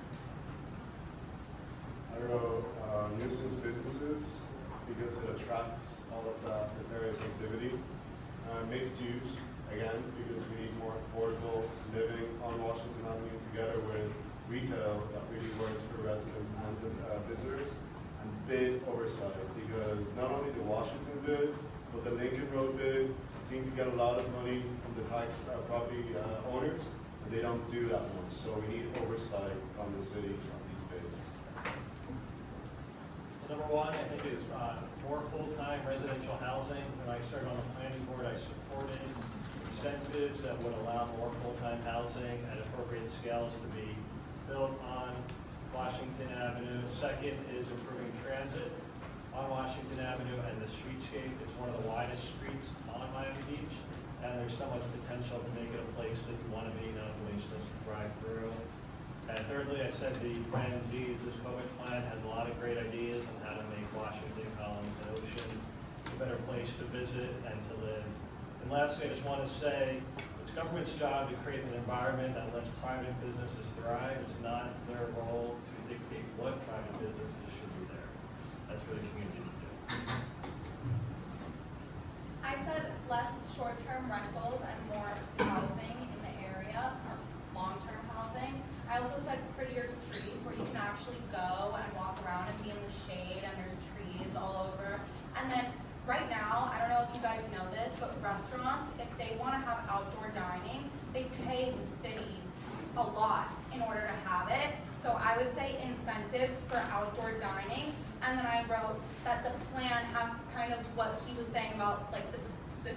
I wrote nuisance businesses because it attracts all of that nefarious activity. Mixed use, again, because we need more affordable living on Washington Avenue together with retail that really works for residents and visitors. And bid oversight, because not only the Washington bid, but the Lincoln Road bid seem to get a lot of money from the tax property owners, and they don't do that much. So we need oversight from the city on these bids. Number one, I think, is more full-time residential housing. When I started on the planning board, I supported incentives that would allow more full-time housing at appropriate scales to be built on Washington Avenue. Second is improving transit on Washington Avenue and the streetscape. It's one of the widest streets on Miami Beach, and there's so much potential to make it a place that you want to be, not only just to drive through. And thirdly, I said the Plan Z, this COVID plan, has a lot of great ideas on how to make Washington, Collins, and Ocean a better place to visit and to live. And lastly, I just want to say, it's government's job to create an environment that lets private businesses thrive. It's not their role to dictate what private businesses should be there. That's for the community to do. I said less short-term rentals and more housing in the area, or long-term housing. I also said prettier streets where you can actually go and walk around and be in the shade and there's trees all over. And then right now, I don't know if you guys know this, but restaurants, if they want to have outdoor dining, they pay the city a lot in order to have it. So I would say incentives for outdoor dining. And then I wrote that the plan has kind of what he was saying about like the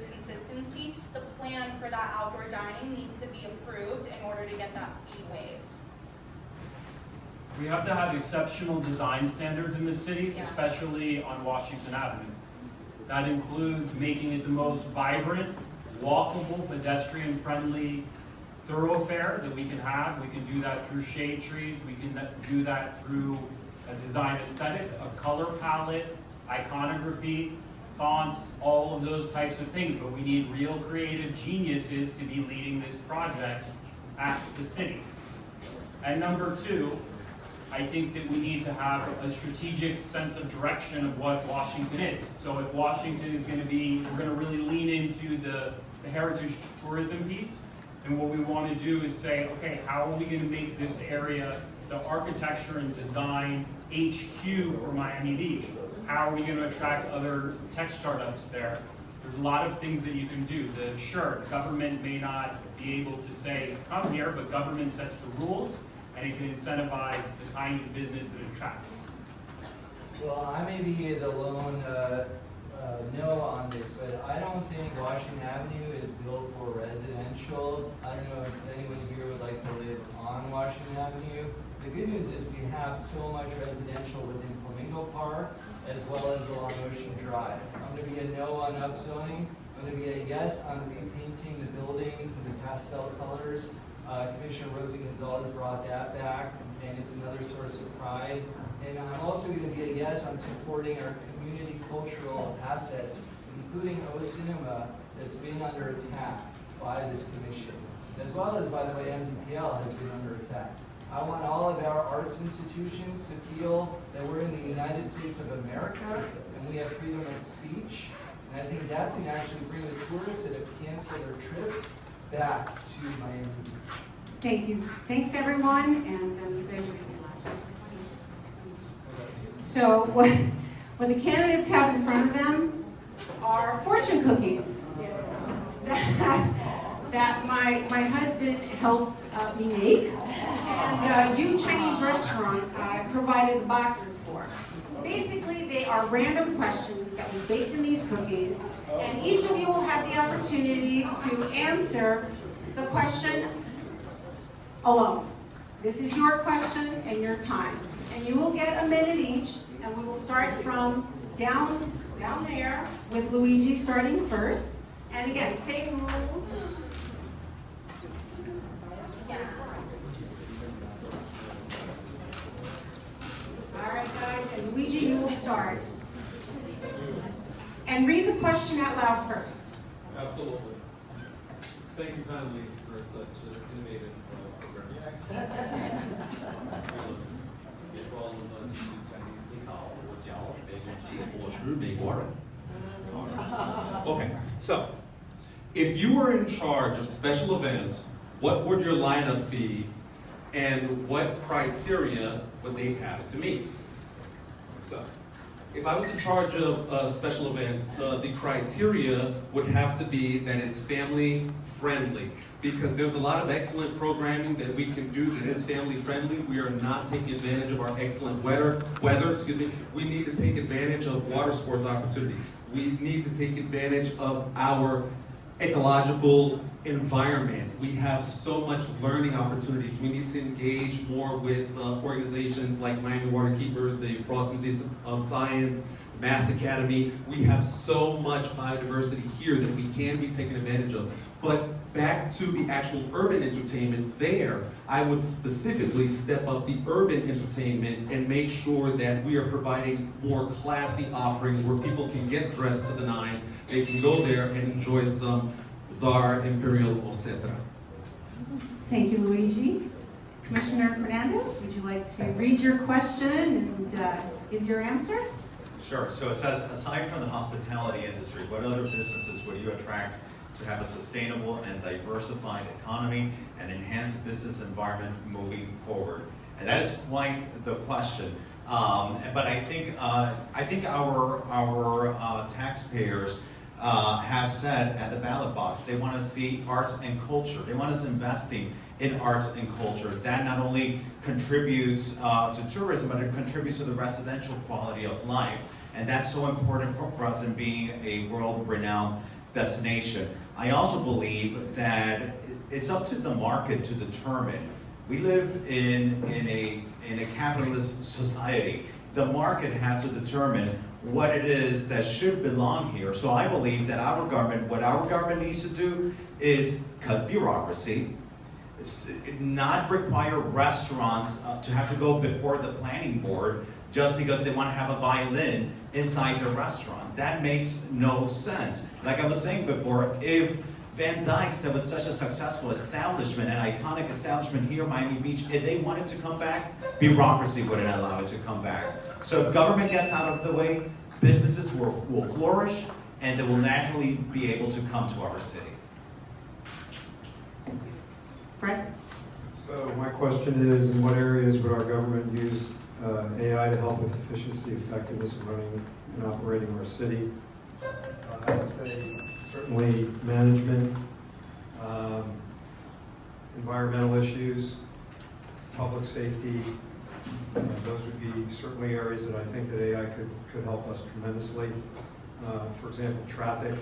consistency. The plan for that outdoor dining needs to be approved in order to get that fee waived. We have to have exceptional design standards in the city, Yeah. especially on Washington Avenue. That includes making it the most vibrant, walkable, pedestrian-friendly thoroughfare that we can have. We can do that through shade trees. We can do that through a design aesthetic, a color palette, iconography, fonts, all of those types of things. But we need real creative geniuses to be leading this project at the city. And number two, I think that we need to have a strategic sense of direction of what Washington is. So if Washington is going to be, we're going to really lean into the heritage tourism piece. And what we want to do is say, okay, how are we going to make this area the architecture and design HQ for Miami Beach? How are we going to attract other tech startups there? There's a lot of things that you can do. Sure, government may not be able to say, come here, but government sets the rules, and it can incentivize the kind of business that it attracts. Well, I may be the lone no on this, but I don't think Washington Avenue is built for residential. I don't know if anyone here would like to live on Washington Avenue. The good news is we have so much residential within Flamingo Park as well as along Ocean Drive. I'm going to be a no on upzoning. I'm going to be a yes on repainting the buildings in the pastel colors. Commissioner Rosie Gonzalez brought that back, and it's another source of pride. And I'm also going to be a yes on supporting our community cultural assets, including O Cinema, that's been under attack by this commission, as well as, by the way, MDPL has been under attack. I want all of our arts institutions to feel that we're in the United States of America and we have freedom of speech. And I think that's going to actually bring the tourists that have canceled their trips back to Miami Beach. Thank you. Thanks, everyone, and you guys are going to be last. So what the candidates have in front of them are fortune cookies that my husband helped me make, and Yu Chinese restaurant provided the boxes for. Basically, they are random questions that we baked in these cookies, and each of you will have the opportunity to answer the question alone. This is your question and your time. And you will get a minute each, and we will start from down there with Luigi starting first. And again, same rules. All right, guys, and Luigi, you will start. And read the question out loud first. Absolutely. Thank you kindly for such an innovative program. Okay, so if you were in charge of special events, what would your lineup be and what criteria would they have to meet? So, if I was in charge of special events, the criteria would have to be that it's family friendly, because there's a lot of excellent programming that we can do that is family friendly. We are not taking advantage of our excellent weather. We need to take advantage of water sports opportunity. We need to take advantage of our ecological environment. We have so much learning opportunities. We need to engage more with organizations like Miami Waterkeeper, the Frost Museum of Science, Mass Academy. We have so much biodiversity here that we can be taken advantage of. But back to the actual urban entertainment there, I would specifically step up the urban entertainment and make sure that we are providing more classy offerings where people can get dressed to the nines. They can go there and enjoy some Czar, Imperial, etc. Thank you, Luigi. Commissioner Fernandez, would you like to read your question and give your answer? Sure. So it says, aside from the hospitality industry, what other businesses would you attract to have a sustainable and diversified economy and enhance the business environment moving forward? And that is quite the question. But I think our taxpayers have said at the ballot box they want to see arts and culture. They want us investing in arts and culture. That not only contributes to tourism, but it contributes to the residential quality of life. And that's so important for us in being a world-renowned destination. I also believe that it's up to the market to determine. We live in a capitalist society. The market has to determine what it is that should belong here. So I believe that what our government needs to do is cut bureaucracy, not require restaurants to have to go before the planning board just because they want to have a violin inside the restaurant. That makes no sense. Like I was saying before, if Van Dyke's, that was such a successful establishment, an iconic establishment here in Miami Beach, if they wanted to come back, bureaucracy wouldn't allow it to come back. So if government gets out of the way, businesses will flourish and they will naturally be able to come to our city. Brett? So my question is, in what areas would our government use AI to help with efficiency, effectiveness of running and operating our city? I would say certainly management, environmental issues, public safety. Those would be certainly areas that I think that AI could help us tremendously. For example, traffic.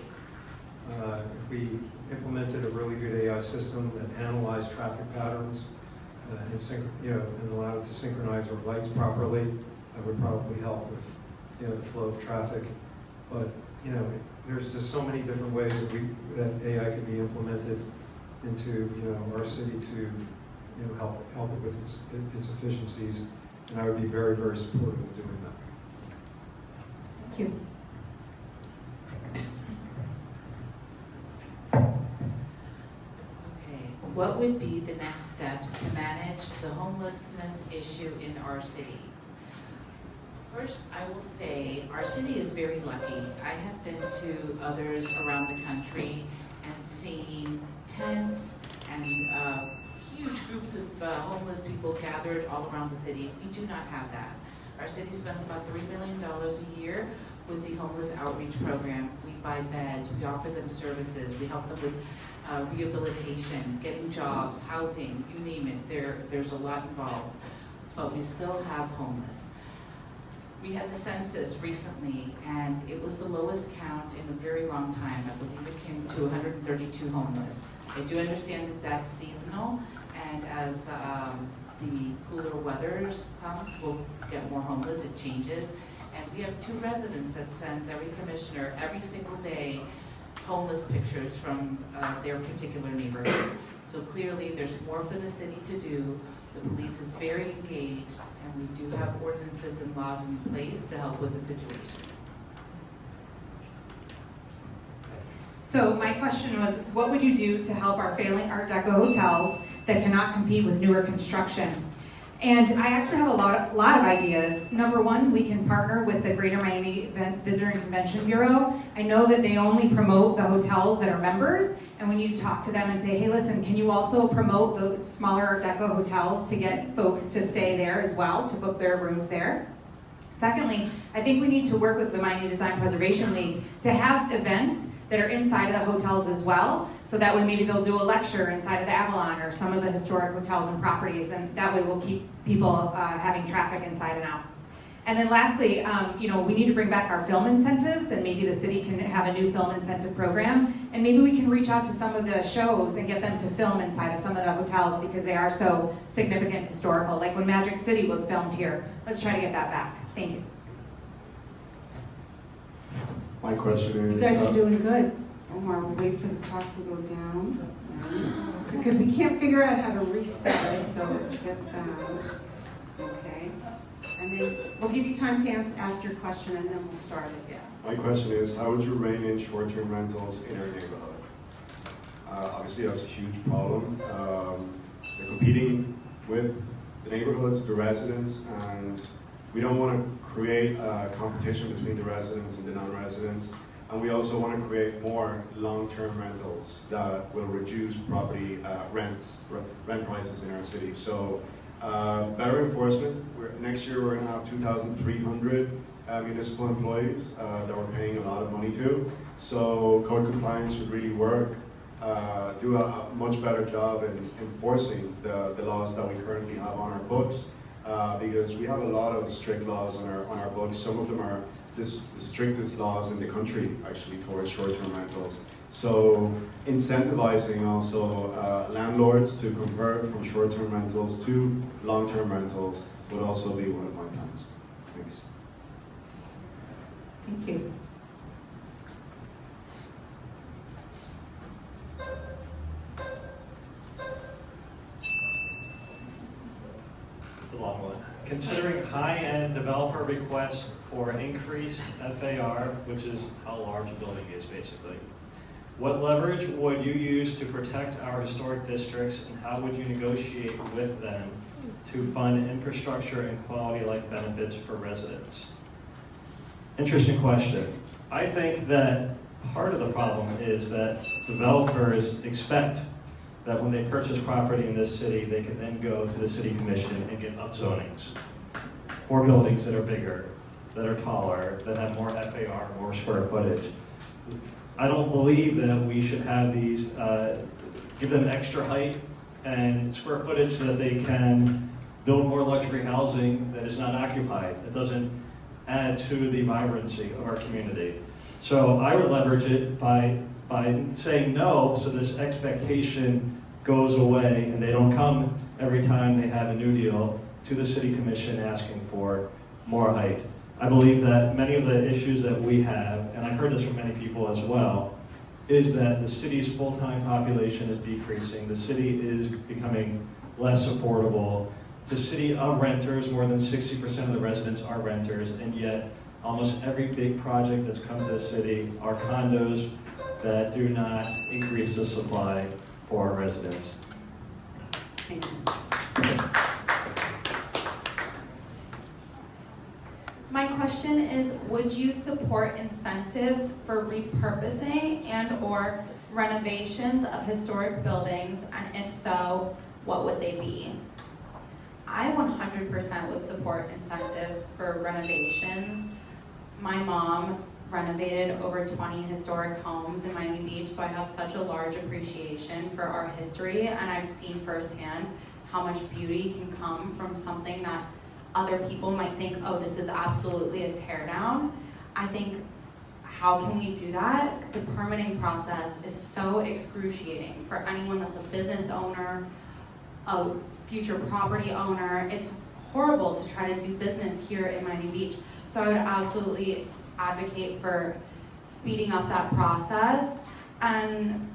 If we implemented a really good AI system that analyzed traffic patterns and allowed it to synchronize our lights properly, that would probably help with the flow of traffic. But there's just so many different ways that AI can be implemented into our city to help it with its efficiencies, and I would be very, very supportive of doing that. Thank you. Okay, what would be the next steps to manage the homelessness issue in our city? First, I will say our city is very lucky. I have been to others around the country and seen tents and huge groups of homeless people gathered all around the city. We do not have that. Our city spends about $3 million a year with the homeless outreach program. We buy beds, we offer them services, we help them with rehabilitation, getting jobs, housing, you name it. There's a lot involved, but we still have homeless. We had the census recently, and it was the lowest count in a very long time. I believe it came to 132 homeless. I do understand that that's seasonal, and as the cooler weathers come, we'll get more homeless, it changes. And we have 2 residents that sends every commissioner every single day homeless pictures from their particular neighborhood. So clearly there's more for the city to do. The police is very engaged, and we do have ordinances and laws in place to help with the situation. So my question was, what would you do to help our failing Art Deco hotels that cannot compete with newer construction? And I actually have a lot of ideas. Number one, we can partner with the Greater Miami Visitor and Convention Bureau. I know that they only promote the hotels that are members, and we need to talk to them and say, hey, listen, can you also promote the smaller Art Deco hotels to get folks to stay there as well, to book their rooms there? Secondly, I think we need to work with the Miami Design Preservation League to have events that are inside of the hotels as well, so that way maybe they'll do a lecture inside of the Avalon or some of the historic hotels and properties, and that way we'll keep people having traffic inside and out. And then lastly, we need to bring back our film incentives, and maybe the city can have a new film incentive program, and maybe we can reach out to some of the shows and get them to film inside of some of the hotels because they are so significant historical. Like when Magic City was filmed here. Let's try to get that back. Thank you. My question is... You guys are doing good. Omar, we'll wait for the clock to go down. Because we can't figure out how to reset it, so get down. Okay. And then we'll give you time to ask your question, and then we'll start again. My question is, how would you rein in short-term rentals in our neighborhood? Obviously, that's a huge problem. They're competing with the neighborhoods, the residents, and we don't want to create a competition between the residents and the non-residents. And we also want to create more long-term rentals that will reduce property rent prices in our city. So better enforcement. Next year we're going to have 2,300 municipal employees that we're paying a lot of money to. So code compliance should really work. Do a much better job in enforcing the laws that we currently have on our books. Because we have a lot of strict laws on our books. Some of them are the strictest laws in the country, actually, towards short-term rentals. So incentivizing also landlords to convert from short-term rentals to long-term rentals would also be one of my plans. Thanks. Thank you. It's a long one. Considering high-end developer requests for increased FAR, which is how large a building is basically, what leverage would you use to protect our historic districts, and how would you negotiate with them to fund infrastructure and quality of life benefits for residents? Interesting question. I think that part of the problem is that developers expect that when they purchase property in this city, they can then go to the city commission and get upzonings for buildings that are bigger, that are taller, that have more FAR, more square footage. I don't believe that we should have these, give them extra height and square footage so that they can build more luxury housing that is not occupied. It doesn't add to the vibrancy of our community. So I would leverage it by saying no, so this expectation goes away and they don't come every time they have a new deal to the city commission asking for more height. I believe that many of the issues that we have, and I've heard this from many people as well, is that the city's full-time population is decreasing. The city is becoming less affordable. It's a city of renters. More than 60% of the residents are renters, and yet almost every big project that's come to the city are condos that do not increase the supply for our residents. Thank you. My question is, would you support incentives for repurposing and/or renovations of historic buildings? And if so, what would they be? I 100% would support incentives for renovations. My mom renovated over 20 historic homes in Miami Beach, so I have such a large appreciation for our history, and I've seen firsthand how much beauty can come from something that other people might think, oh, this is absolutely a teardown. I think, how can we do that? The permitting process is so excruciating for anyone that's a business owner, a future property owner. It's horrible to try to do business here in Miami Beach. So I would absolutely advocate for speeding up that process, and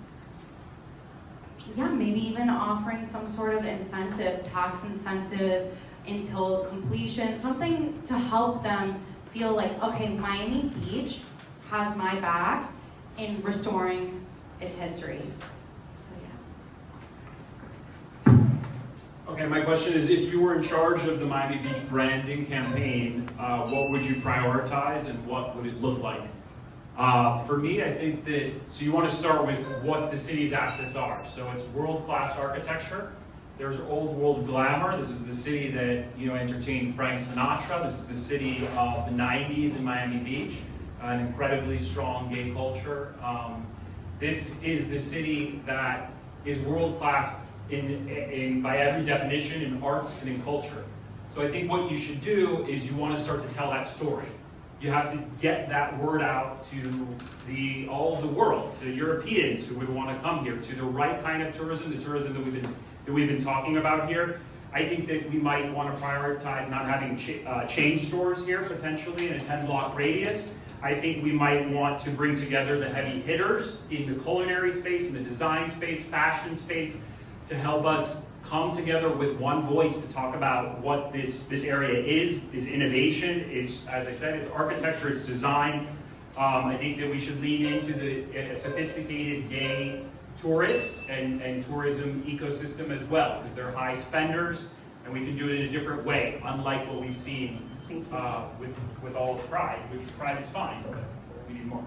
yeah, maybe even offering some sort of incentive, tax incentive until completion, something to help them feel like, okay, Miami Beach has my back in restoring its history. So yeah. Okay, my question is, if you were in charge of the Miami Beach branding campaign, what would you prioritize and what would it look like? For me, I think that, so you want to start with what the city's assets are. So it's world-class architecture. There's old world glamour. This is the city that, you know, entertained Frank Sinatra. This is the city of the 90s in Miami Beach, an incredibly strong gay culture. This is the city that is world-class by every definition in arts and in culture. So I think what you should do is you want to start to tell that story. You have to get that word out to all of the world, to Europeans who would want to come here, to the right kind of tourism, the tourism that we've been talking about here. I think that we might want to prioritize not having chain stores here potentially in a 10-block radius. I think we might want to bring together the heavy hitters in the culinary space, in the design space, fashion space, to help us come together with one voice to talk about what this area is innovation, it's, as I said, it's architecture, it's design. I think that we should lean into the sophisticated gay tourist and tourism ecosystem as well, because they're high spenders, and we can do it in a different way, unlike what we've seen with all of Pride, which Pride is fine, but we need more.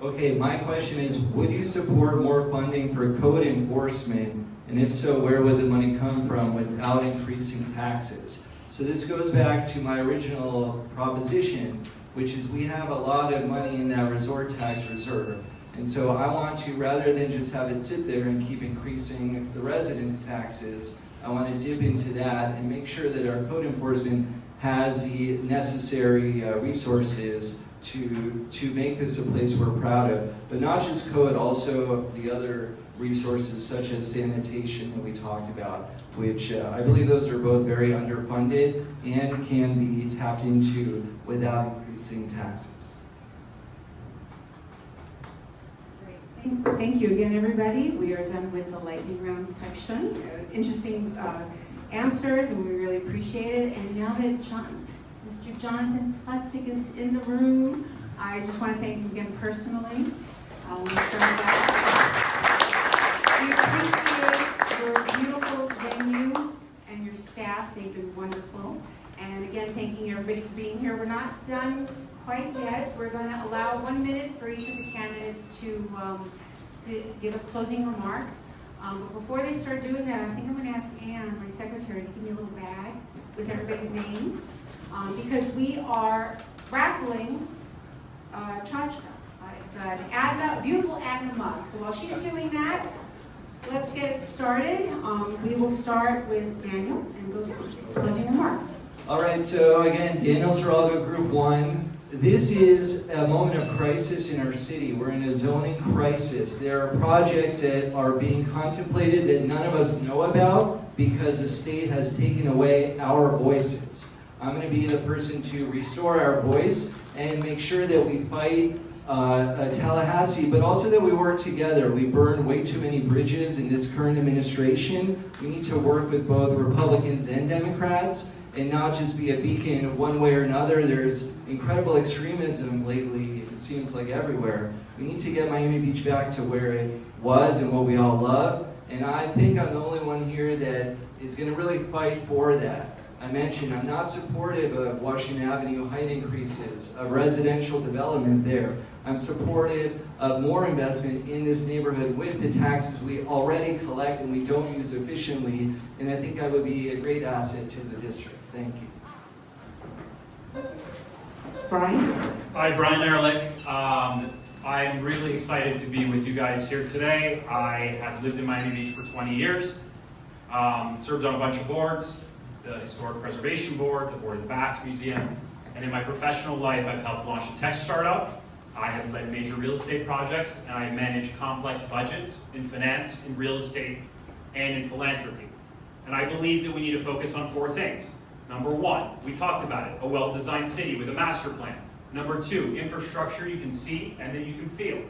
Okay, my question is, would you support more funding for code enforcement? And if so, where would the money come from without increasing taxes? So this goes back to my original proposition, which is we have a lot of money in that resort tax reserve. And so I want to, rather than just have it sit there and keep increasing the residents' taxes, I want to dip into that and make sure that our code enforcement has the necessary resources to make this a place we're proud of. But not just code, also the other resources such as sanitation that we talked about, which I believe those are both very underfunded and can be tapped into without increasing taxes. Great. Thank you again, everybody. We are done with the lightning round section. Interesting answers, and we really appreciate it. And now that Mr. Jonathan Platzig is in the room, I just want to thank him again personally. We appreciate your beautiful venue and your staff. They've been wonderful. And again, thanking everybody for being here. We're not done quite yet. We're going to allow 1 minute for each of the candidates to give us closing remarks. But before they start doing that, I think I'm going to ask Anne, my secretary, to give me a little bag with everybody's names, because we are raffling tchotchke. It's an Adna, beautiful Adna mug. So while she's doing that, let's get it started. We will start with Daniel and go to closing remarks. All right, so again, Daniel Serraldo, Group 1. This is a moment of crisis in our city. We're in a zoning crisis. There are projects that are being contemplated that none of us know about because the state has taken away our voices. I'm going to be the person to restore our voice and make sure that we fight Tallahassee, but also that we work together. We burn way too many bridges in this current administration. We need to work with both Republicans and Democrats and not just be a beacon one way or another. There's incredible extremism lately, it seems like everywhere. We need to get Miami Beach back to where it was and what we all love. And I think I'm the only one here that is going to really fight for that. I mentioned I'm not supportive of Washington Avenue height increases, of residential development there. I'm supportive of more investment in this neighborhood with the taxes we already collect and we don't use efficiently, and I think that would be a great asset to the district. Thank you. Brian? Hi, Brian Ehrlich. I'm really excited to be with you guys here today. I have lived in Miami Beach for 20 years, served on a bunch of boards, the Historic Preservation Board, the Board of the Baths Museum, and in my professional life, I've helped launch a tech startup. I have led major real estate projects, and I manage complex budgets in finance, in real estate, and in philanthropy. And I believe that we need to focus on 4 things. Number 1, we talked about it, a well-designed city with a master plan. Number 2, infrastructure you can see and that you can feel.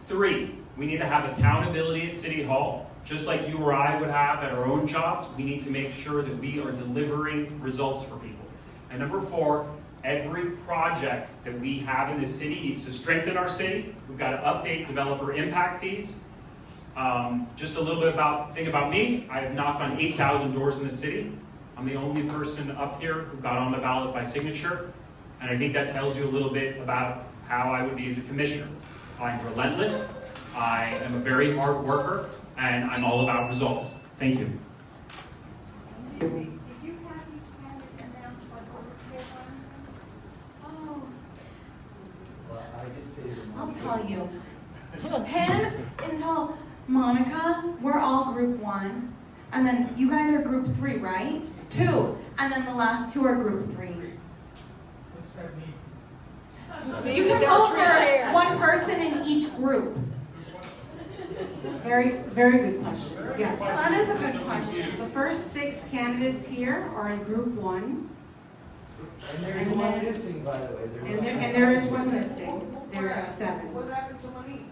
3, we need to have accountability at City Hall. Just like you or I would have at our own jobs, we need to make sure that we are delivering results for people. And number 4, every project that we have in this city needs to strengthen our city. We've got to update developer impact fees. Just a little bit about me. I have knocked on 8,000 doors in the city. I'm the only person up here who got on the ballot by signature. And I think that tells you a little bit about how I would be as a commissioner. I'm relentless. I am a very hard worker. And I'm all about results. Thank you. Did you have each candidate announce what order they were? Oh. Well, I did say I'll tell you. Him until Monica, we're all group 1. And then you guys are group 3, right? 2. And then the last 2 are group 3. What's that mean? You can vote for 1 person in each group. Very, very good question. Yes. That is a good question. The first 6 candidates here are in Group 1. And there's one missing, by the way. And there is one missing. There are 7. What happened to Monique?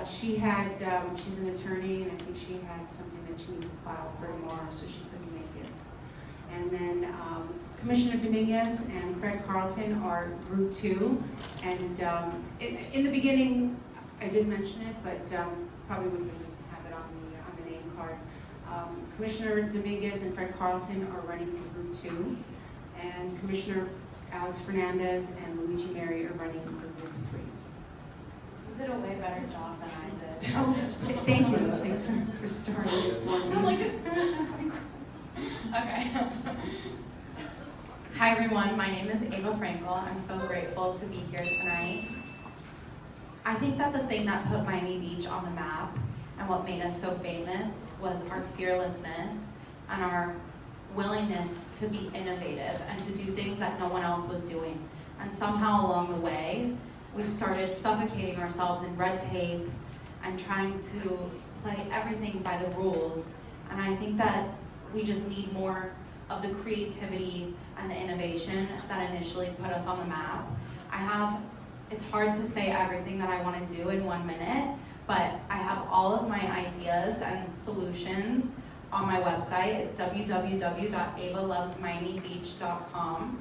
She's an attorney, and I think she had something that she needs to file for tomorrow, so she couldn't make it. And then Commissioner Dominguez and Fred Carlton are Group 2. And in the beginning, I did mention it, but probably wouldn't need to have it on the name cards. Commissioner Dominguez and Fred Carlton are running for Group 2, and Commissioner Alex Fernandez and Luigi Mary are running for Group 3. You did a way better job than I did. Oh, thank you. Thanks for starting. I'm like, okay. Hi everyone, my name is Ava Frankel. I'm so grateful to be here tonight. I think that the thing that put Miami Beach on the map and what made us so famous was our fearlessness and our willingness to be innovative and to do things that no one else was doing. And somehow along the way, we started suffocating ourselves in red tape and trying to play everything by the rules. And I think that we just need more of the creativity and the innovation that initially put us on the map. It's hard to say everything that I want to do in 1 minute, but I have all of my ideas and solutions on my website. It's www.avalovesmiamibeach.com.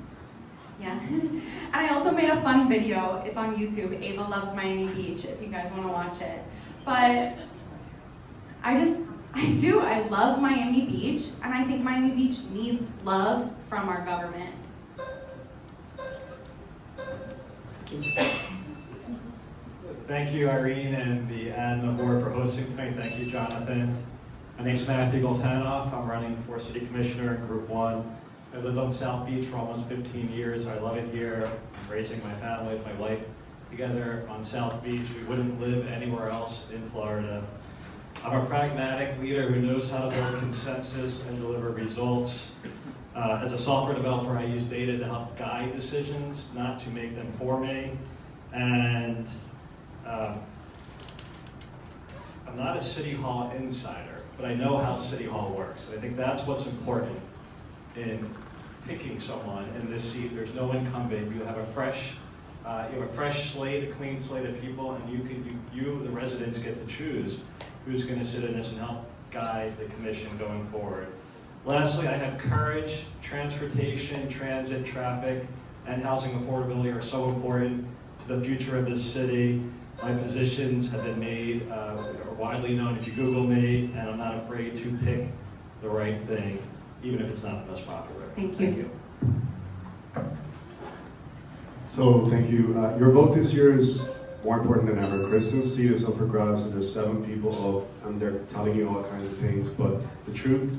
Yeah. And I also made a fun video. It's on YouTube, Ava Loves Miami Beach, if you guys want to watch it. But I love Miami Beach, and I think Miami Beach needs love from our government. Thank you, Irene, and the ADNA board for hosting tonight. Thank you, Jonathan. My name's Matthew Goltanoff. I'm running for City Commissioner in Group 1. I lived on South Beach for almost 15 years. I love it here. I'm raising my family with my wife together on South Beach. We wouldn't live anywhere else in Florida. I'm a pragmatic leader who knows how to build consensus and deliver results. As a software developer, I use data to help guide decisions, not to make them for me. And I'm not a City Hall insider, but I know how City Hall works. I think that's what's important in picking someone in this seat. There's no incumbent. You have a fresh slate, a clean slate of people, and you, the residents, get to choose who's going to sit in this and help guide the commission going forward. Lastly, I have courage. Transportation, transit, traffic, and housing affordability are so important to the future of this city. My positions have been made, are widely known if you Google me, and I'm not afraid to pick the right thing, even if it's not the most popular. Thank you. So thank you. Your vote this year is more important than ever. Kristen's seat is up for grabs, and there's 7 people up, and they're telling you all kinds of things. But the truth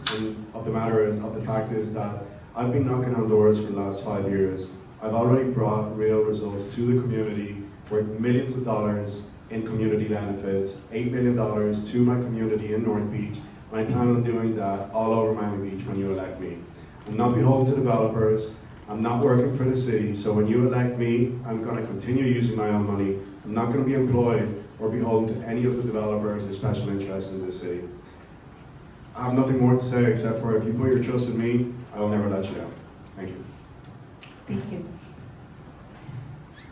of the fact is that I've been knocking on doors for the last 5 years. I've already brought real results to the community, worth millions of dollars in community benefits, $8 million to my community in North Beach, and I plan on doing that all over Miami Beach when you elect me. I'm not beholden to developers. I'm not working for the city, so when you elect me, I'm going to continue using my own money. I'm not going to be employed or beholden to any of the developers or special interests in this city. I have nothing more to say except for if you put your trust in me, I will never let you down. Thank you. Thank you.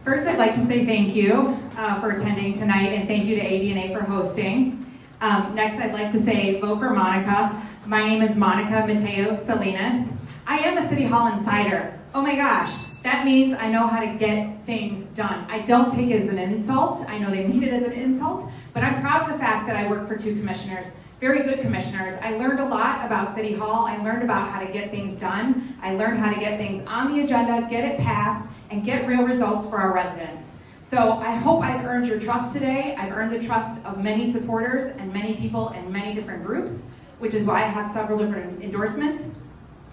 First, I'd like to say thank you for attending tonight, and thank you to ADNA for hosting. Next, I'd like to say vote for Monica. My name is Monica Mateo Salinas. I am a City Hall insider. Oh my gosh, that means I know how to get things done. I don't take it as an insult. I know they need it as an insult, but I'm proud of the fact that I work for 2 commissioners, very good commissioners. I learned a lot about City Hall. I learned about how to get things done. I learned how to get things on the agenda, get it passed, and get real results for our residents. So I hope I've earned your trust today. I've earned the trust of many supporters and many people in many different groups, which is why I have several different endorsements.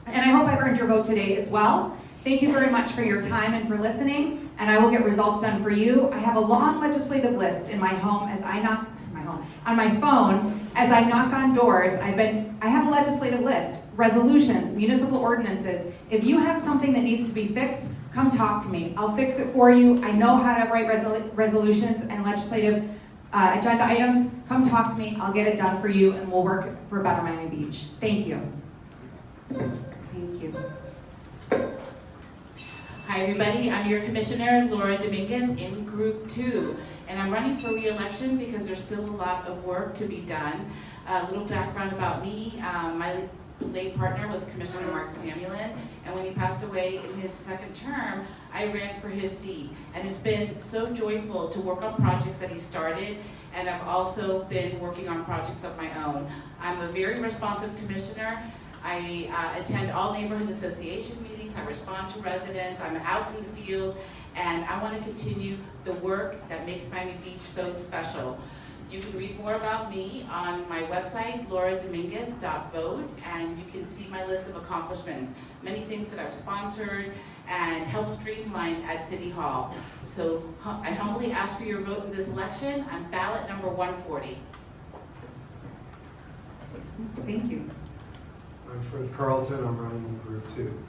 And I hope I've earned your vote today as well. Thank you very much for your time and for listening, and I will get results done for you. I have a long legislative list in my home as I knock, on my phone, as I knock on doors. I have a legislative list, resolutions, municipal ordinances. If you have something that needs to be fixed, come talk to me. I'll fix it for you. I know how to write resolutions and legislative agenda items. Come talk to me. I'll get it done for you, and we'll work for Better Miami Beach. Thank you. Thank you. Hi everybody, I'm your Commissioner, Laura Dominguez in Group 2. And I'm running for re-election because there's still a lot of work to be done. A little background about me, my late partner was Commissioner Mark Samulin, and when he passed away in his 2nd term, I ran for his seat. And it's been so joyful to work on projects that he started, and I've also been working on projects of my own. I'm a very responsive commissioner. I attend all neighborhood association meetings, I respond to residents, I'm out in the field, and I want to continue the work that makes Miami Beach so special. You can read more about me on my website, lauradominguez.vote, and you can see my list of accomplishments, many things that I've sponsored and helped streamline at City Hall. So I humbly ask for your vote in this election. I'm ballot number 140. Thank you. I'm Fred Carlton, I'm running in Group 2.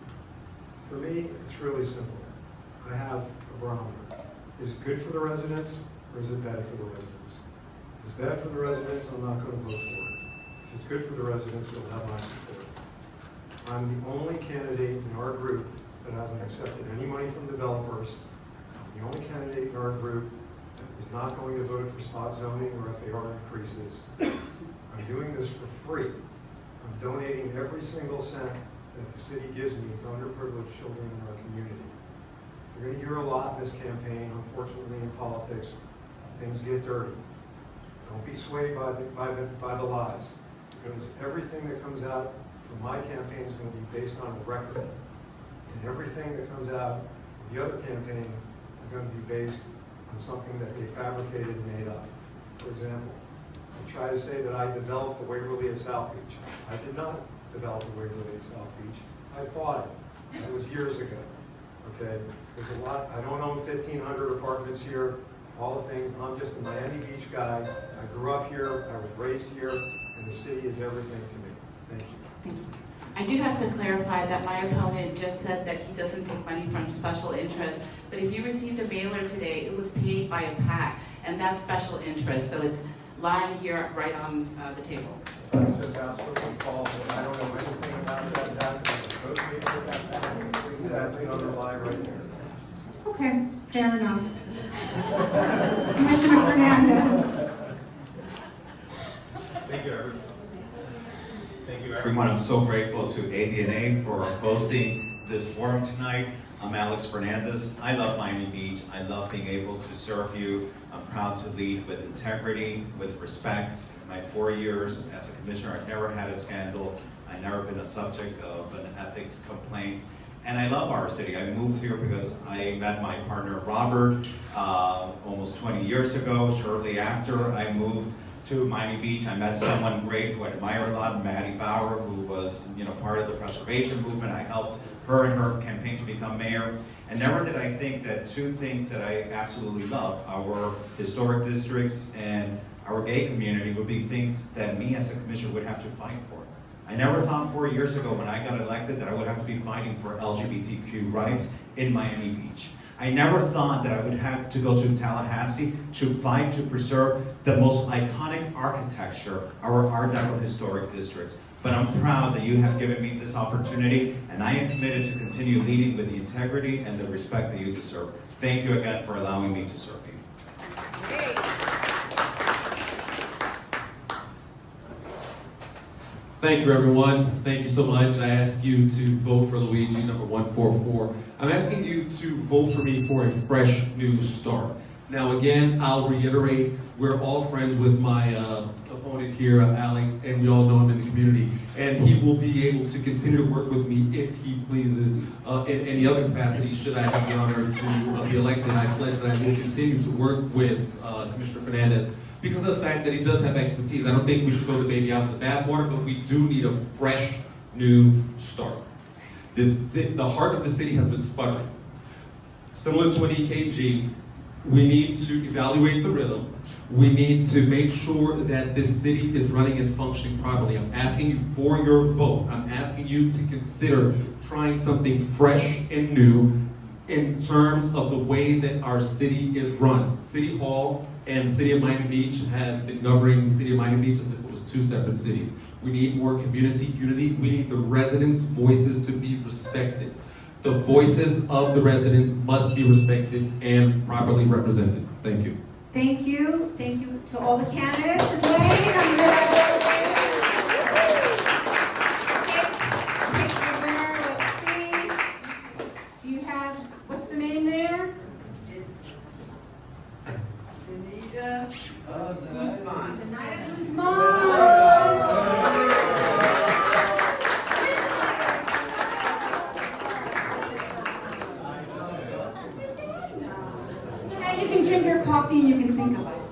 For me, it's really simple. I have a barometer. Is it good for the residents, or is it bad for the residents? If it's bad for the residents, I'm not going to vote for it. If it's good for the residents, it'll have my support. I'm the only candidate in our group that hasn't accepted any money from developers. I'm the only candidate in our group that is not going to vote for spot zoning or FAR increases. I'm doing this for free. I'm donating every single cent that the city gives me to underprivileged children in our community. You're going to hear a lot in this campaign. Unfortunately, in politics, things get dirty. Don't be swayed by the lies, because everything that comes out from my campaign is going to be based on a record, and everything that comes out of the other campaign is going to be based on something that they fabricated and made up. For example, I try to say that I developed the Waverly at South Beach. I did not develop the Waverly at South Beach. I bought it. That was years ago. Okay? There's a lot. I don't own 1,500 apartments here, all the things. I'm just a Miami Beach guy. I grew up here. I was raised here. And the city is everything to me. Thank you. Thank you. I do have to clarify that my opponent just said that he doesn't take money from special interest, but if you received a mailer today, it was paid by a PAC, and that's special interest, so it's lying here right on the table. That's just absolutely false, and I don't know anything about that document associated with that document. That's another lie right there. Okay, fair enough. Commissioner Fernandez. Thank you, everyone. Thank you, everyone. Everyone, I'm so grateful to ADNA for hosting this forum tonight. I'm Alex Fernandez. I love Miami Beach. I love being able to serve you. I'm proud to lead with integrity, with respect. In my 4 years as a commissioner, I've never had a scandal. I've never been a subject of an ethics complaint. And I love our city. I moved here because I met my partner, Robert, almost 20 years ago. Shortly after I moved to Miami Beach, I met someone great who I admire a lot, Maddie Bauer, who was part of the preservation movement. I helped her in her campaign to become mayor. And never did I think that two things that I absolutely love, our historic districts and our gay community, would be things that me as a commissioner would have to fight for. I never thought 4 years ago when I got elected that I would have to be fighting for LGBTQ rights in Miami Beach. I never thought that I would have to go to Tallahassee to fight to preserve the most iconic architecture, our Art Deco historic districts. But I'm proud that you have given me this opportunity, and I am committed to continue leading with the integrity and the respect that you deserve. Thank you again for allowing me to serve you. Thank you, everyone. Thank you so much. I ask you to vote for Luigi, number 144. I'm asking you to vote for me for a fresh new start. Now, again, I'll reiterate, we're all friends with my opponent here, Alex, and we all know him in the community. And he will be able to continue to work with me if he pleases in any other capacity, should I have the honor to be elected. I pledge that I will continue to work with Commissioner Fernandez because of the fact that he does have expertise. I don't think we should throw the baby out with the bathwater, but we do need a fresh, new start. The heart of the city has been sputtering. Similar to an EKG, we need to evaluate the rhythm. We need to make sure that this city is running and functioning properly. I'm asking you for your vote. I'm asking you to consider trying something fresh and new in terms of the way that our city is run. City Hall and the City of Miami Beach has been governing the City of Miami Beach as if it was two separate cities. We need more community unity. We need the residents' voices to be respected. The voices of the residents must be respected and properly represented. Thank you. Thank you. Thank you to all the candidates. Congratulations. Let's see. Do you have, what's the name there? Anita So now you can drink your coffee and you can think about it.